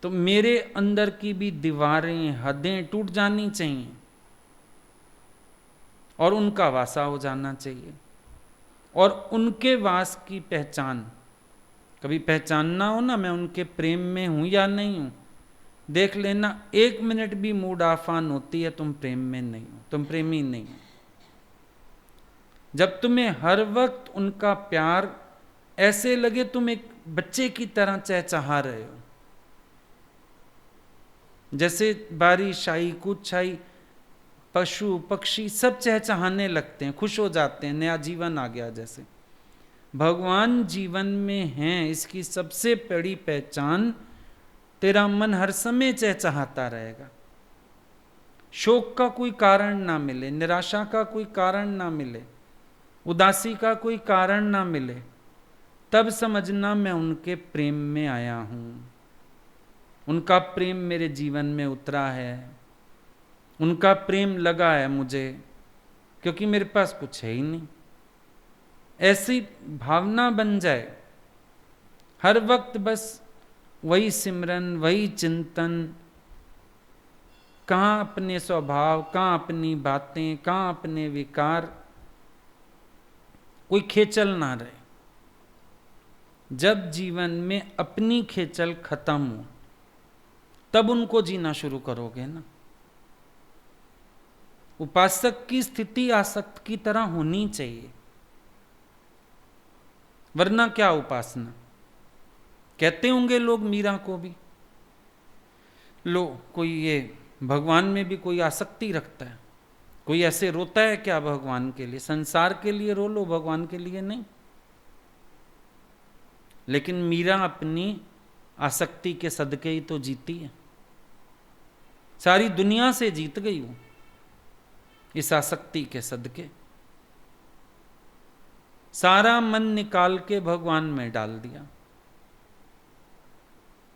तो मेरे अंदर की भी दीवारें, हदें टूट जानी चाहिए और उनका वासा हो जाना चाहिए, और उनके वास की पहचान कभी पहचानना हो ना, मैं उनके प्रेम में हूं या नहीं हूं, देख लेना 1 मिनट भी मूड ऑफ ऑन होती है, तुम प्रेम में नहीं हो, तुम प्रेमी नहीं हो। जब तुम्हें हर वक्त उनका प्यार ऐसे लगे तुम एक बच्चे की तरह चहचहा रहे हो, जैसे बारिश आई, कुछ आई, पशु पक्षी सब चहचहाने लगते हैं, खुश हो जाते हैं, नया जीवन आ गया जैसे। भगवान जीवन में हैं, इसकी सबसे बड़ी पहचान तेरा मन हर समय चहचहाता रहेगा, शोक का कोई कारण ना मिले, निराशा का कोई कारण ना मिले, उदासी का कोई कारण ना मिले, तब समझना मैं उनके प्रेम में आया हूं, उनका प्रेम मेरे जीवन में उतरा है, उनका प्रेम लगा है मुझे, क्योंकि मेरे पास कुछ है ही नहीं। ऐसी भावना बन जाए, हर वक्त बस वही सिमरन, वही चिंतन, कहाँ अपने स्वभाव, कहाँ अपनी बातें, कहाँ अपने विकार, कोई खेचल ना रहे। जब जीवन में अपनी खेचल खत्म हो तब उनको जीना शुरू करोगे ना। उपासक की स्थिति आसक्त की तरह होनी चाहिए, वरना क्या उपासना। कहते होंगे लोग मीरा को भी, लो कोई ये भगवान में भी कोई आसक्ति रखता है, कोई ऐसे रोता है क्या भगवान के लिए? संसार के लिए रो लो, भगवान के लिए नहीं। लेकिन मीरा अपनी आसक्ति के सदके ही तो जीती है, सारी दुनिया से जीत गई वो इस आसक्ति के सदके। सारा मन निकाल के भगवान में डाल दिया,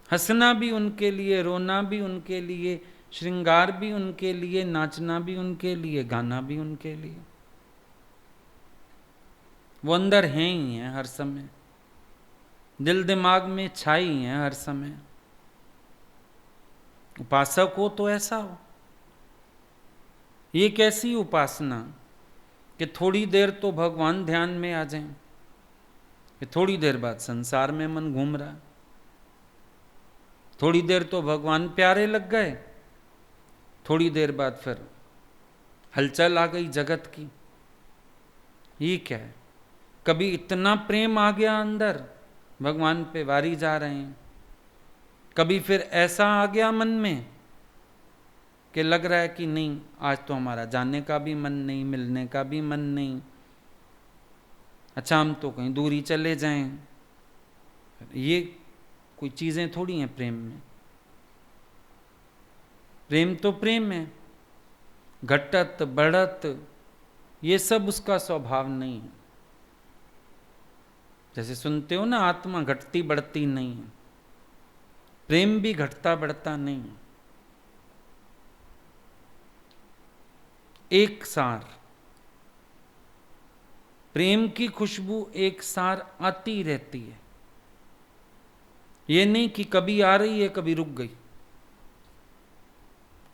हंसना भी उनके लिए, रोना भी उनके लिए, श्रृंगार भी उनके लिए, नाचना भी उनके लिए, गाना भी उनके लिए। वो अंदर हैं ही हैं हर समय, दिल दिमाग में छाई हैं हर समय। उपासक हो तो ऐसा हो। ये कैसी उपासना कि थोड़ी देर तो भगवान ध्यान में आ जाएं, कि थोड़ी देर बाद संसार में मन घूम रहा, थोड़ी देर तो भगवान प्यारे लग गए, थोड़ी देर बाद फिर हलचल आ गई जगत की। ये क्या है? कभी इतना प्रेम आ गया अंदर, भगवान पे वारी जा रहे हैं, कभी फिर ऐसा आ गया मन में कि लग रहा है कि नहीं, आज तो हमारा जाने का भी मन नहीं, मिलने का भी मन नहीं, अच्छा हम तो कहीं दूरी चले जाएं। ये कोई चीज़ें थोड़ी हैं प्रेम में। प्रेम तो प्रेम है, घटत बढ़त ये सब उसका स्वभाव नहीं है। जैसे सुनते हो ना, आत्मा घटती बढ़ती नहीं है, प्रेम भी घटता बढ़ता नहीं है, एक सार प्रेम की खुशबू एक सार आती रहती है। ये नहीं कि कभी आ रही है कभी रुक गई,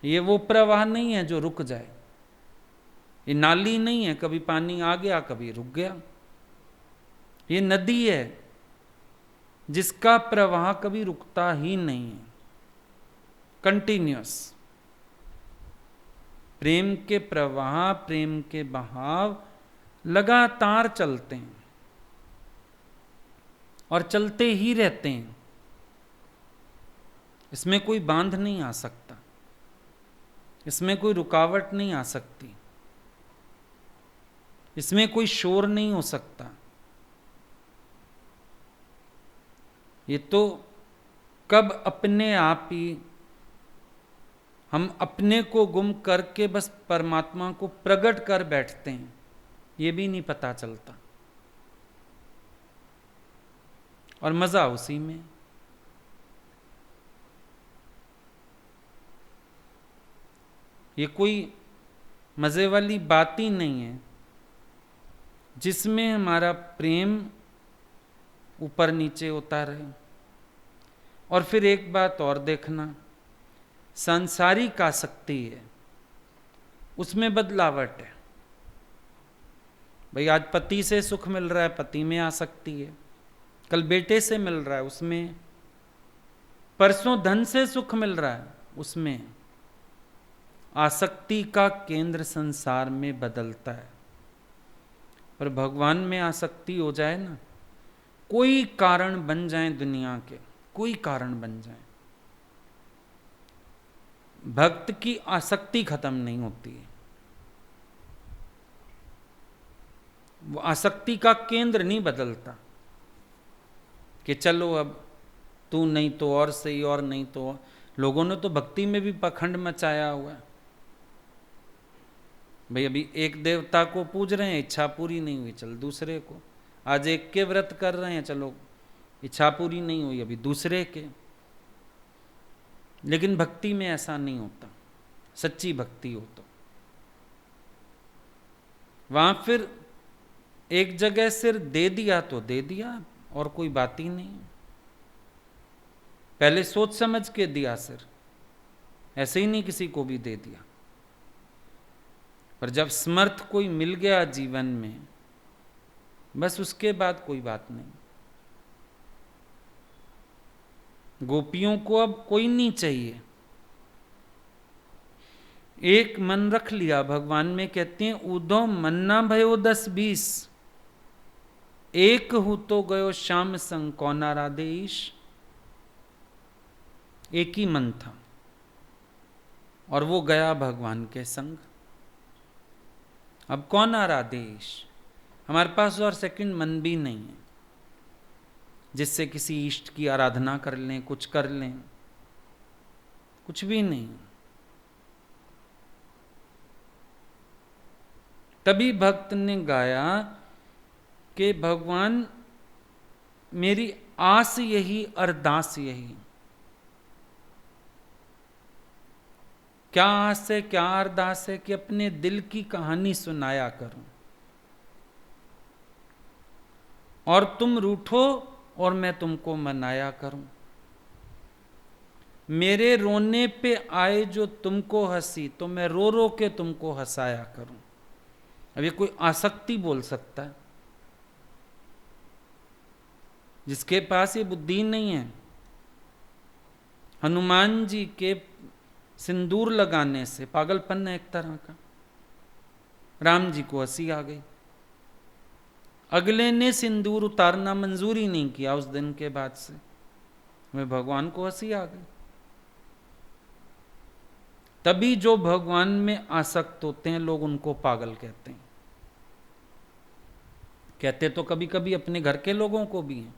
ये वो प्रवाह नहीं है जो रुक जाए, ये नाली नहीं है कभी पानी आ गया कभी रुक गया, ये नदी है जिसका प्रवाह कभी रुकता ही नहीं है, कंटिन्यूअस। प्रेम के प्रवाह, प्रेम के बहाव लगातार चलते हैं और चलते ही रहते हैं। इसमें कोई बांध नहीं आ सकता, इसमें कोई रुकावट नहीं आ सकती, इसमें कोई शोर नहीं हो सकता। ये तो कब अपने आप ही हम अपने को गुम करके बस परमात्मा को प्रकट कर बैठते हैं, ये भी नहीं पता चलता, और मजा उसी में। ये कोई मजे वाली बात ही नहीं है जिसमें हमारा प्रेम ऊपर नीचे होता रहे। और फिर एक बात और देखना, सांसारिक आसक्ति है, उसमें बदलावट है। भाई आज पति से सुख मिल रहा है, पति में आसक्ति है, कल बेटे से मिल रहा है उसमें, परसों धन से सुख मिल रहा है उसमें। आसक्ति का केंद्र संसार में बदलता है, पर भगवान में आसक्ति हो जाए ना, कोई कारण बन जाए दुनिया के, कोई कारण बन जाए, भक्त की आसक्ति खत्म नहीं होती है। वो आसक्ति का केंद्र नहीं बदलता कि चलो अब तू नहीं तो और सही, और नहीं तो और। लोगों ने तो भक्ति में भी पखंड मचाया हुआ है। भाई अभी एक देवता को पूज रहे हैं, इच्छा पूरी नहीं हुई, चल दूसरे को। आज एक के व्रत कर रहे हैं, चलो इच्छा पूरी नहीं हुई, अभी दूसरे के। लेकिन भक्ति में ऐसा नहीं होता, सच्ची भक्ति हो तो वहां फिर एक जगह सिर दे दिया तो दे दिया, और कोई बात ही नहीं। पहले सोच समझ के दिया सिर, ऐसे ही नहीं किसी को भी दे दिया। पर जब समर्थ कोई मिल गया जीवन में, बस उसके बाद कोई बात नहीं। गोपियों को अब कोई नहीं चाहिए, एक मन रख लिया भगवान में। कहते हैं उदो मन्ना भयो 10-20, एक हूं तो गयो श्याम संग कौना राधेश। एक ही मन था और वो गया भगवान के संग। अब कौन आराधेश, हमारे पास और सेकंड मन भी नहीं है जिससे किसी इष्ट की आराधना कर लें, कुछ कर लें, कुछ भी नहीं। तभी भक्त ने गाया कि भगवान मेरी आस यही अरदास यही। क्या आस है, क्या अरदास है कि अपने दिल की कहानी सुनाया करूं, और तुम रूठो और मैं तुमको मनाया करूं। मेरे रोने पे आए जो तुमको हंसी, तो मैं रो रो के तुमको हंसाया करूं। अब ये कोई आसक्ति बोल सकता है? जिसके पास ये बुद्धि नहीं है। हनुमान जी के सिंदूर लगाने से पागलपन है एक तरह का। राम जी को हंसी आ गई, अगले ने सिंदूर उतारना मंजूर ही नहीं किया। उस दिन के बाद से हमें भगवान को हंसी आ गई। तभी जो भगवान में आसक्त होते हैं लोग उनको पागल कहते हैं। कहते तो कभी कभी अपने घर के लोगों को भी हैं।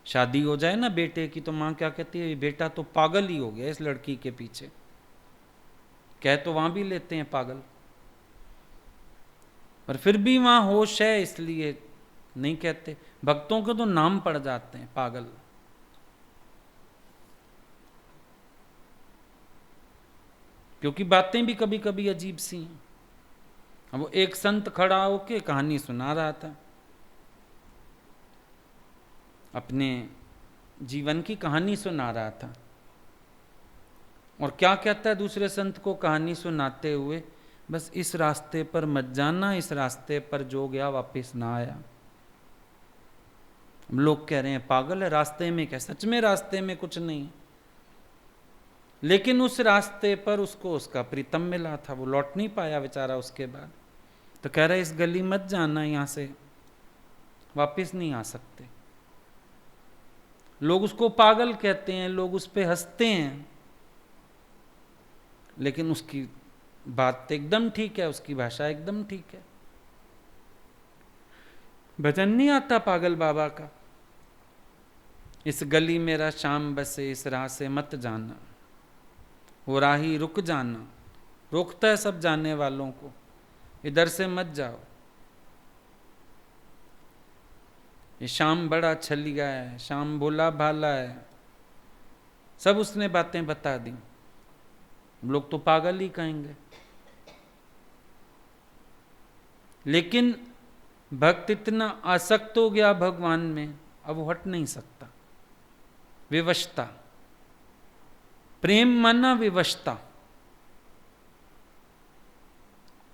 शादी हो जाए ना बेटे की तो माँ क्या कहती है, बेटा तो पागल ही हो गया इस लड़की के पीछे। कह तो वहां भी लेते हैं पागल, पर फिर भी वहां होश है इसलिए नहीं कहते। भक्तों के तो नाम पड़ जाते हैं पागल। क्योंकि बातें भी कभी कभी अजीब सी हैं। अब वो एक संत खड़ा होके कहानी सुना रहा था, अपने जीवन की कहानी सुना रहा था, और क्या कहता है दूसरे संत को कहानी सुनाते हुए, बस इस रास्ते पर मत जाना, इस रास्ते पर जो गया वापस ना आया। लोग कह रहे हैं पागल है, रास्ते में क्या? सच में रास्ते में कुछ नहीं, लेकिन उस रास्ते पर उसको उसका प्रीतम मिला था, वो लौट नहीं पाया बेचारा उसके बाद। तो कह रहे इस गली मत जाना, यहां से वापस नहीं आ सकते। लोग उसको पागल कहते हैं, लोग उस पर हंसते हैं, लेकिन उसकी बात तो एकदम ठीक है, उसकी भाषा एकदम ठीक है। भजन नहीं आता पागल बाबा का, इस गली मेरा शाम बसे, इस राह से मत जाना, वो राही रुक जाना। रोकता है सब जाने वालों को, इधर से मत जाओ, ये शाम बड़ा छलिया है, शाम भोला भाला है, सब उसने बातें बता दी। लोग तो पागल ही कहेंगे, लेकिन भक्त इतना आसक्त हो गया भगवान में, अब वो हट नहीं सकता। विवशता, प्रेम माना विवशता,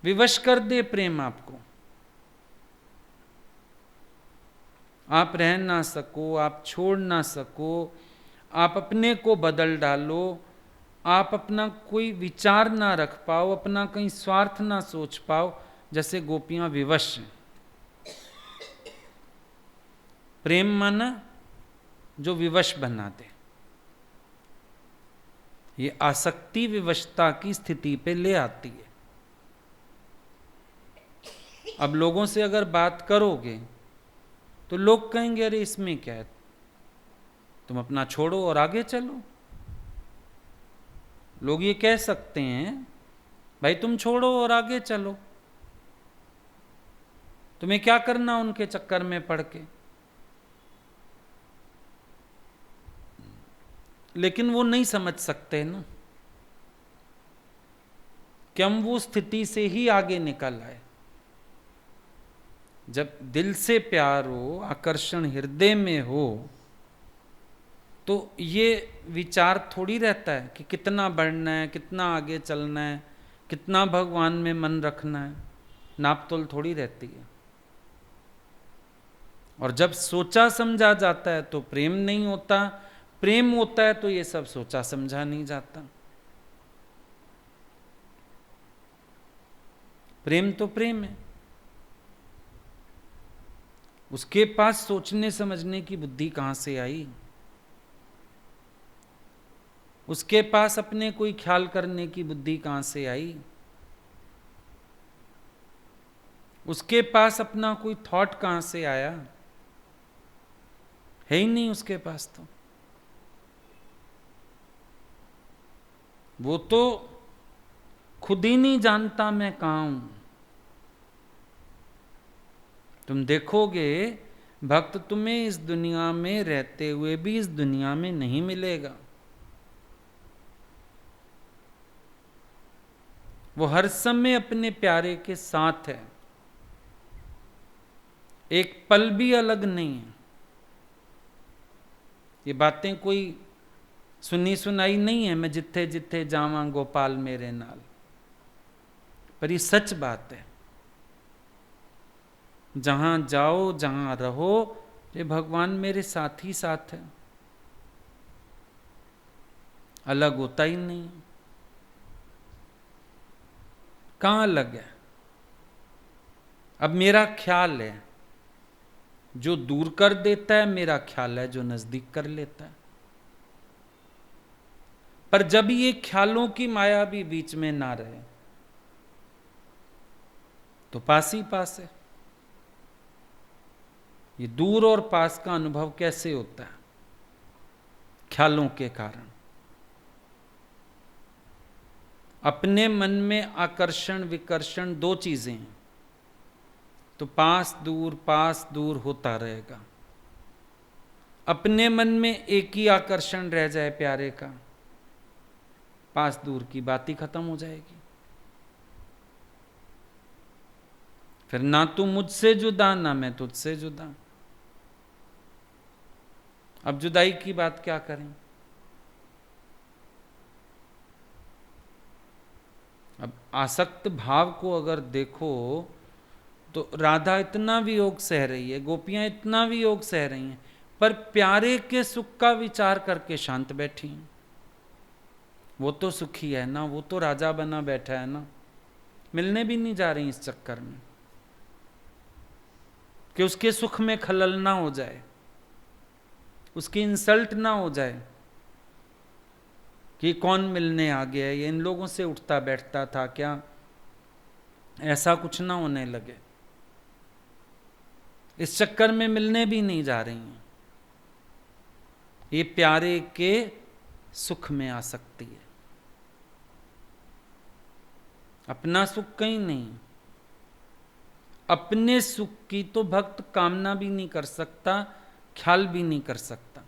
विवश कर दे प्रेम आपको। आप रह ना सको, आप छोड़ ना सको, आप अपने को बदल डालो, आप अपना कोई विचार ना रख पाओ, अपना कहीं स्वार्थ ना सोच पाओ, जैसे गोपियां विवश हैं। प्रेम माना जो विवश बना दे, ये आसक्ति विवशता की स्थिति पे ले आती है। अब लोगों से अगर बात करोगे तो लोग कहेंगे अरे इसमें क्या है, तुम अपना छोड़ो और आगे चलो। लोग ये कह सकते हैं भाई तुम छोड़ो और आगे चलो, तुम्हें क्या करना उनके चक्कर में पड़ के। लेकिन वो नहीं समझ सकते ना कि हम वो स्थिति से ही आगे निकल आए। जब दिल से प्यार हो, आकर्षण हृदय में हो, तो ये विचार थोड़ी रहता है कि कितना बढ़ना है, कितना आगे चलना है, कितना भगवान में मन रखना है। नापतोल थोड़ी रहती है। और जब सोचा समझा जाता है तो प्रेम नहीं होता, प्रेम होता है तो ये सब सोचा समझा नहीं जाता। प्रेम तो प्रेम है, उसके पास सोचने समझने की बुद्धि कहां से आई? उसके पास अपने कोई ख्याल करने की बुद्धि कहां से आई? उसके पास अपना कोई थॉट कहां से आया? है ही नहीं उसके पास। तो वो तो खुद ही नहीं जानता मैं कहां हूं। तुम देखोगे भक्त तुम्हें इस दुनिया में रहते हुए भी इस दुनिया में नहीं मिलेगा। वो हर समय अपने प्यारे के साथ है, एक पल भी अलग नहीं है। ये बातें कोई सुनी सुनाई नहीं है, मैं जिथे जिथे जावा गोपाल मेरे नाल, पर ये सच बात है। जहां जाओ जहां रहो, ये भगवान मेरे साथ ही साथ है, अलग होता ही नहीं। कहां अलग है? अब मेरा ख्याल है जो दूर कर देता है, मेरा ख्याल है जो नजदीक कर लेता है। पर जब ये ख्यालों की माया भी बीच में ना रहे तो पास ही पास है। ये दूर और पास का अनुभव कैसे होता है? ख्यालों के कारण। अपने मन में आकर्षण विकर्षण दो चीजें हैं, तो पास दूर होता रहेगा। अपने मन में एक ही आकर्षण रह जाए प्यारे का, पास दूर की बात ही खत्म हो जाएगी। फिर ना तू मुझसे जुदा ना मैं तुझसे जुदा। अब जुदाई की बात क्या करें? अब आसक्त भाव को अगर देखो तो राधा इतना वियोग सह रही है, गोपियां इतना वियोग सह रही हैं, पर प्यारे के सुख का विचार करके शांत बैठी हैं। वो तो सुखी है ना, वो तो राजा बना बैठा है ना, मिलने भी नहीं जा रही इस चक्कर में कि उसके सुख में खलल ना हो जाए, उसकी इंसल्ट ना हो जाए कि कौन मिलने आ गया है, ये इन लोगों से उठता बैठता था क्या, ऐसा कुछ ना होने लगे। इस चक्कर में मिलने भी नहीं जा रही हैं। ये प्यारे के सुख में आ सकती है, अपना सुख कहीं नहीं। अपने सुख की तो भक्त कामना भी नहीं कर सकता, ख्याल भी नहीं कर सकता,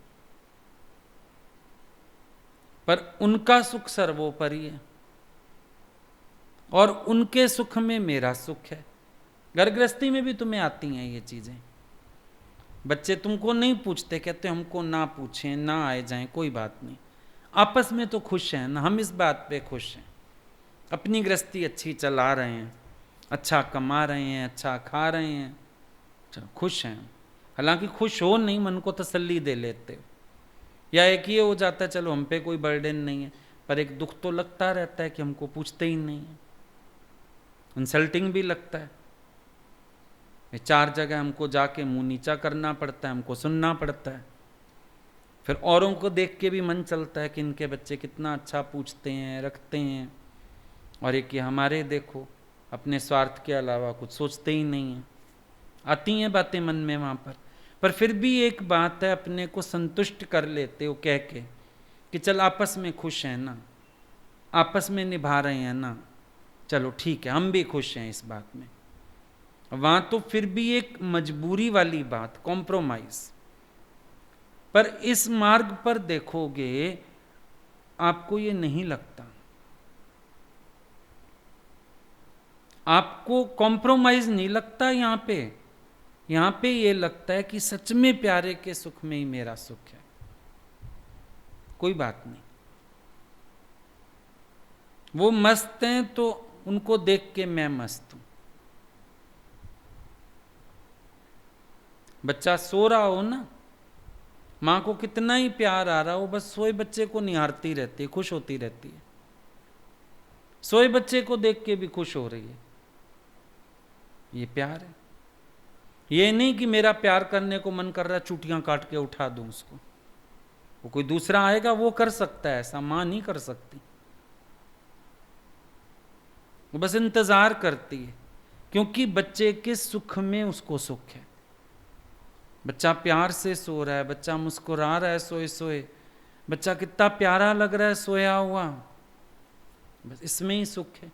पर उनका सुख सर्वोपरि है और उनके सुख में मेरा सुख है। घर गृहस्थी में भी तुम्हें आती हैं ये चीजें। बच्चे तुमको नहीं पूछते, कहते हमको ना पूछें, ना आए जाएं, कोई बात नहीं, आपस में तो खुश हैं ना, हम इस बात पे खुश हैं, अपनी गृहस्थी अच्छी चला रहे हैं, अच्छा कमा रहे हैं, अच्छा खा रहे हैं, चलो खुश हैं। हालांकि खुश हो नहीं, मन को तसल्ली दे लेते हो, या एक ये हो जाता है चलो हम पे कोई बर्डन नहीं है, पर एक दुख तो लगता रहता है कि हमको पूछते ही नहीं है, इंसल्टिंग भी लगता है। 4 जगह हमको जाके मुंह नीचा करना पड़ता है, हमको सुनना पड़ता है। फिर औरों को देख के भी मन चलता है कि इनके बच्चे कितना अच्छा पूछते हैं, रखते हैं, और एक ये हमारे देखो अपने स्वार्थ के अलावा कुछ सोचते ही नहीं हैं। आती हैं बातें मन में वहाँ पर फिर भी एक बात है, अपने को संतुष्ट कर लेते हो कह के कि चल आपस में खुश हैं ना, आपस में निभा रहे हैं ना, चलो ठीक है, हम भी खुश हैं इस बात में। वहाँ तो फिर भी एक मजबूरी वाली बात, कॉम्प्रोमाइज। पर इस मार्ग पर देखोगे आपको ये नहीं लगता, आपको कॉम्प्रोमाइज नहीं लगता। यहाँ पे ये लगता है कि सच में प्यारे के सुख में ही मेरा सुख है, कोई बात नहीं। वो मस्त हैं तो उनको देख के मैं मस्त हूं। बच्चा सो रहा हो ना, माँ को कितना ही प्यार आ रहा हो, बस सोए बच्चे को निहारती रहती है, खुश होती रहती है, सोए बच्चे को देख के भी खुश हो रही है। ये प्यार है। ये नहीं कि मेरा प्यार करने को मन कर रहा है चूटियां काट के उठा दूं उसको, वो कोई दूसरा आएगा वो कर सकता है, ऐसा माँ नहीं कर सकती। वो बस इंतजार करती है, क्योंकि बच्चे के सुख में उसको सुख है। बच्चा प्यार से सो रहा है, बच्चा मुस्कुरा रहा है सोए सोए, बच्चा कितना प्यारा लग रहा है सोया हुआ, बस इसमें ही सुख है।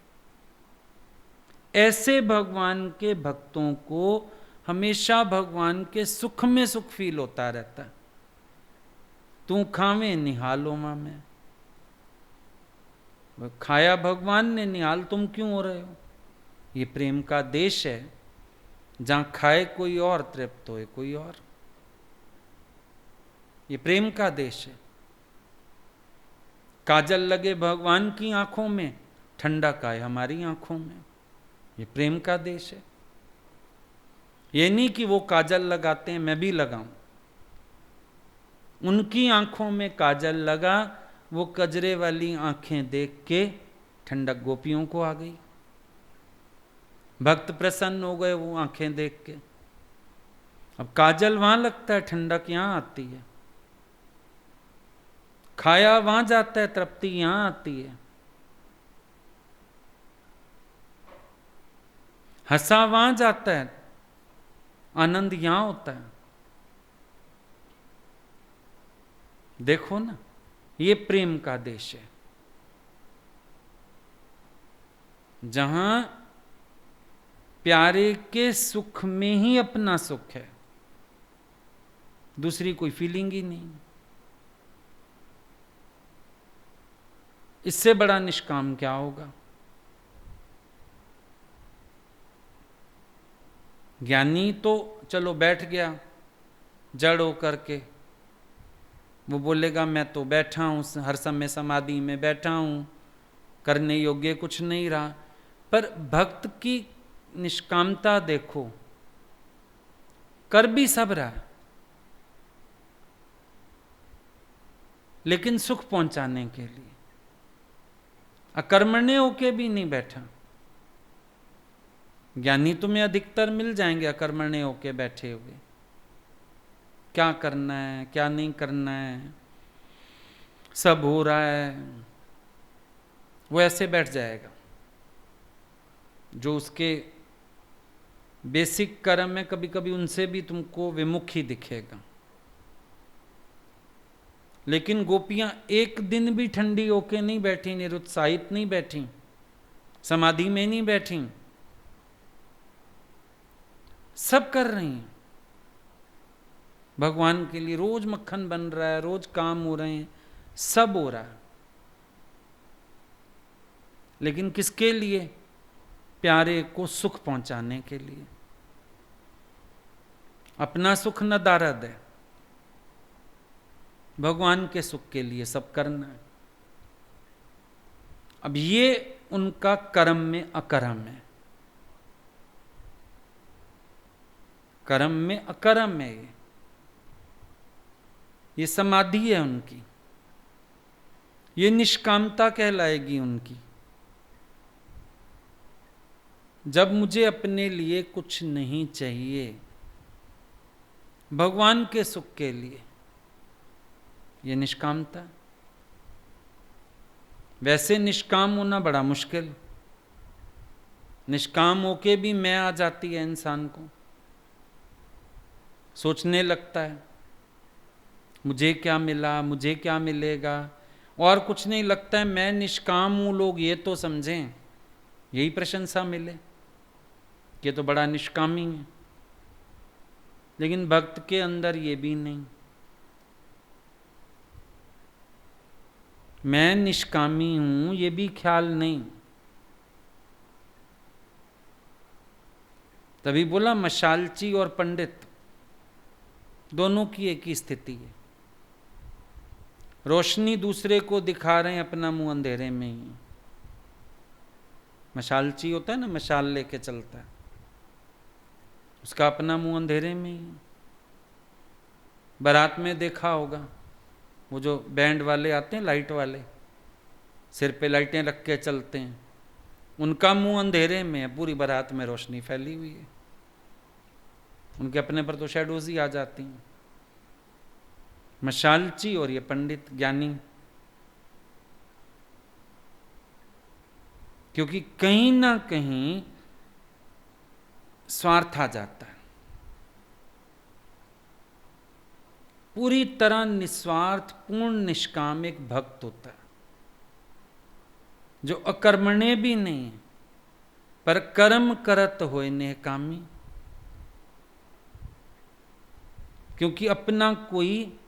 ऐसे भगवान के भक्तों को हमेशा भगवान के सुख में सुख फील होता रहता है। तू खावे निहालो मां में, खाया भगवान ने, निहाल तुम क्यों हो रहे हो। ये प्रेम का देश है, जहां खाए कोई और तृप्त होए कोई और। ये प्रेम का देश है। काजल लगे भगवान की आंखों में, ठंडक आए हमारी आंखों में। ये प्रेम का देश है। ये नहीं कि वो काजल लगाते हैं मैं भी लगाऊं, उनकी आंखों में काजल लगा, वो कजरे वाली आंखें देख के ठंडक गोपियों को आ गई, भक्त प्रसन्न हो गए वो आंखें देख के। अब काजल वहां लगता है, ठंडक यहां आती है, खाया वहां जाता है, तृप्ति यहां आती है, हंसा वहां जाता है, आनंद यहां होता है। देखो ना, ये प्रेम का देश है, जहां प्यारे के सुख में ही अपना सुख है। दूसरी कोई फीलिंग ही नहीं। इससे बड़ा निष्काम क्या होगा? ज्ञानी तो चलो बैठ गया जड़ होकर के, वो बोलेगा मैं तो बैठा हूं, हर समय समाधि में बैठा हूं, करने योग्य कुछ नहीं रहा। पर भक्त की निष्कामता देखो, कर भी सब रहा लेकिन सुख पहुंचाने के लिए, अकर्मण्य होके भी नहीं बैठा। ज्ञानी तुम्हें अधिकतर मिल जाएंगे अकर्मण्य होके बैठे हुए, क्या करना है क्या नहीं करना है, सब हो रहा है, वो ऐसे बैठ जाएगा। जो उसके बेसिक कर्म है कभी कभी उनसे भी तुमको विमुख ही दिखेगा। लेकिन गोपियां एक दिन भी ठंडी होके नहीं बैठी, निरुत्साहित नहीं बैठी, समाधि में नहीं बैठी, सब कर रही हैं भगवान के लिए। रोज मक्खन बन रहा है, रोज काम हो रहे हैं, सब हो रहा है, लेकिन किसके लिए? प्यारे को सुख पहुंचाने के लिए। अपना सुख न दारद है, भगवान के सुख के लिए सब करना है। अब ये उनका कर्म में अकर्म है, कर्म में अकर्म है, ये समाधि है उनकी, ये निष्कामता कहलाएगी उनकी। जब मुझे अपने लिए कुछ नहीं चाहिए, भगवान के सुख के लिए, ये निष्कामता। वैसे निष्काम होना बड़ा मुश्किल, निष्काम होके भी मैं आ जाती है इंसान को, सोचने लगता है मुझे क्या मिला, मुझे क्या मिलेगा, और कुछ नहीं लगता है मैं निष्काम हूं, लोग ये तो समझें, यही प्रशंसा मिले, ये तो बड़ा निष्कामी है। लेकिन भक्त के अंदर ये भी नहीं, मैं निष्कामी हूं ये भी ख्याल नहीं। तभी बोला मशालची और पंडित दोनों की एक ही स्थिति है। रोशनी दूसरे को दिखा रहे हैं, अपना मुंह अंधेरे में ही। मशालची होता है ना, मशाल लेके चलता है, उसका अपना मुंह अंधेरे में ही। बारात में देखा होगा वो जो बैंड वाले आते हैं, लाइट वाले, सिर पे लाइटें रख के चलते हैं, उनका मुंह अंधेरे में है, पूरी बारात में रोशनी फैली हुई है, उनके अपने पर तो शैडोज ही आ जाती हैं। मशालची और ये पंडित ज्ञानी, क्योंकि कहीं ना कहीं स्वार्थ आ जाता है। पूरी तरह निस्वार्थ पूर्ण निष्काम एक भक्त होता है, जो अकर्मण्य भी नहीं है पर कर्म करत होए निष्कामी, क्योंकि अपना कोई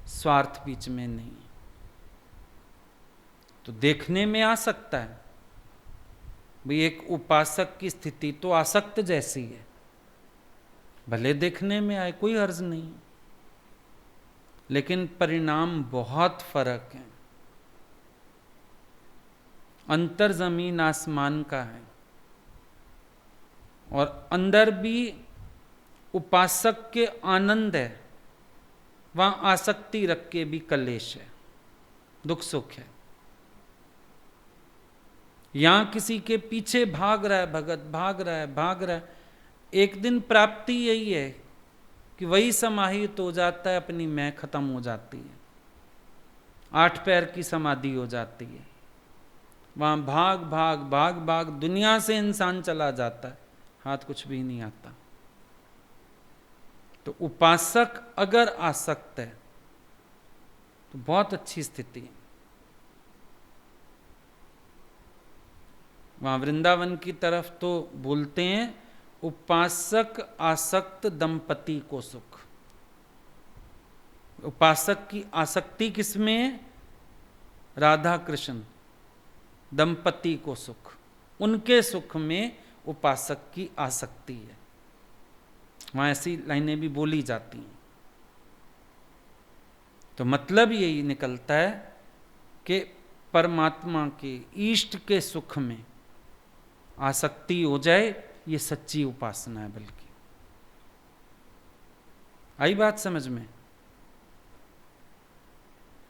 स्वार्थ बीच में नहीं है। तो देखने में आ सकता है भाई एक उपासक की स्थिति तो आसक्त जैसी है, भले देखने में आए, कोई हर्ज नहीं, लेकिन परिणाम बहुत फर्क है, अंतर जमीन आसमान का है। और अंदर भी उपासक के आनंद है, वहां आसक्ति रख के भी कलेश है, दुख सुख है। यहां किसी के पीछे भाग रहा है भगत, भाग रहा है भाग रहा है, एक दिन प्राप्ति यही है कि वही समाहित हो जाता है, अपनी मैं खत्म हो जाती है, 8 पैर की समाधि हो जाती है। वहां भाग भाग भाग भाग दुनिया से इंसान चला जाता है, हाथ कुछ भी नहीं आता। तो उपासक अगर आसक्त है तो बहुत अच्छी स्थिति है। वहां वृंदावन की तरफ तो बोलते हैं उपासक आसक्त दंपति को सुख। उपासक की आसक्ति किसमें है? राधा कृष्ण दंपति को सुख, उनके सुख में उपासक की आसक्ति है। वहां ऐसी लाइनें भी बोली जाती हैं। तो मतलब यही निकलता है कि परमात्मा के इष्ट के सुख में आसक्ति हो जाए, ये सच्ची उपासना है। बल्कि आई बात समझ में?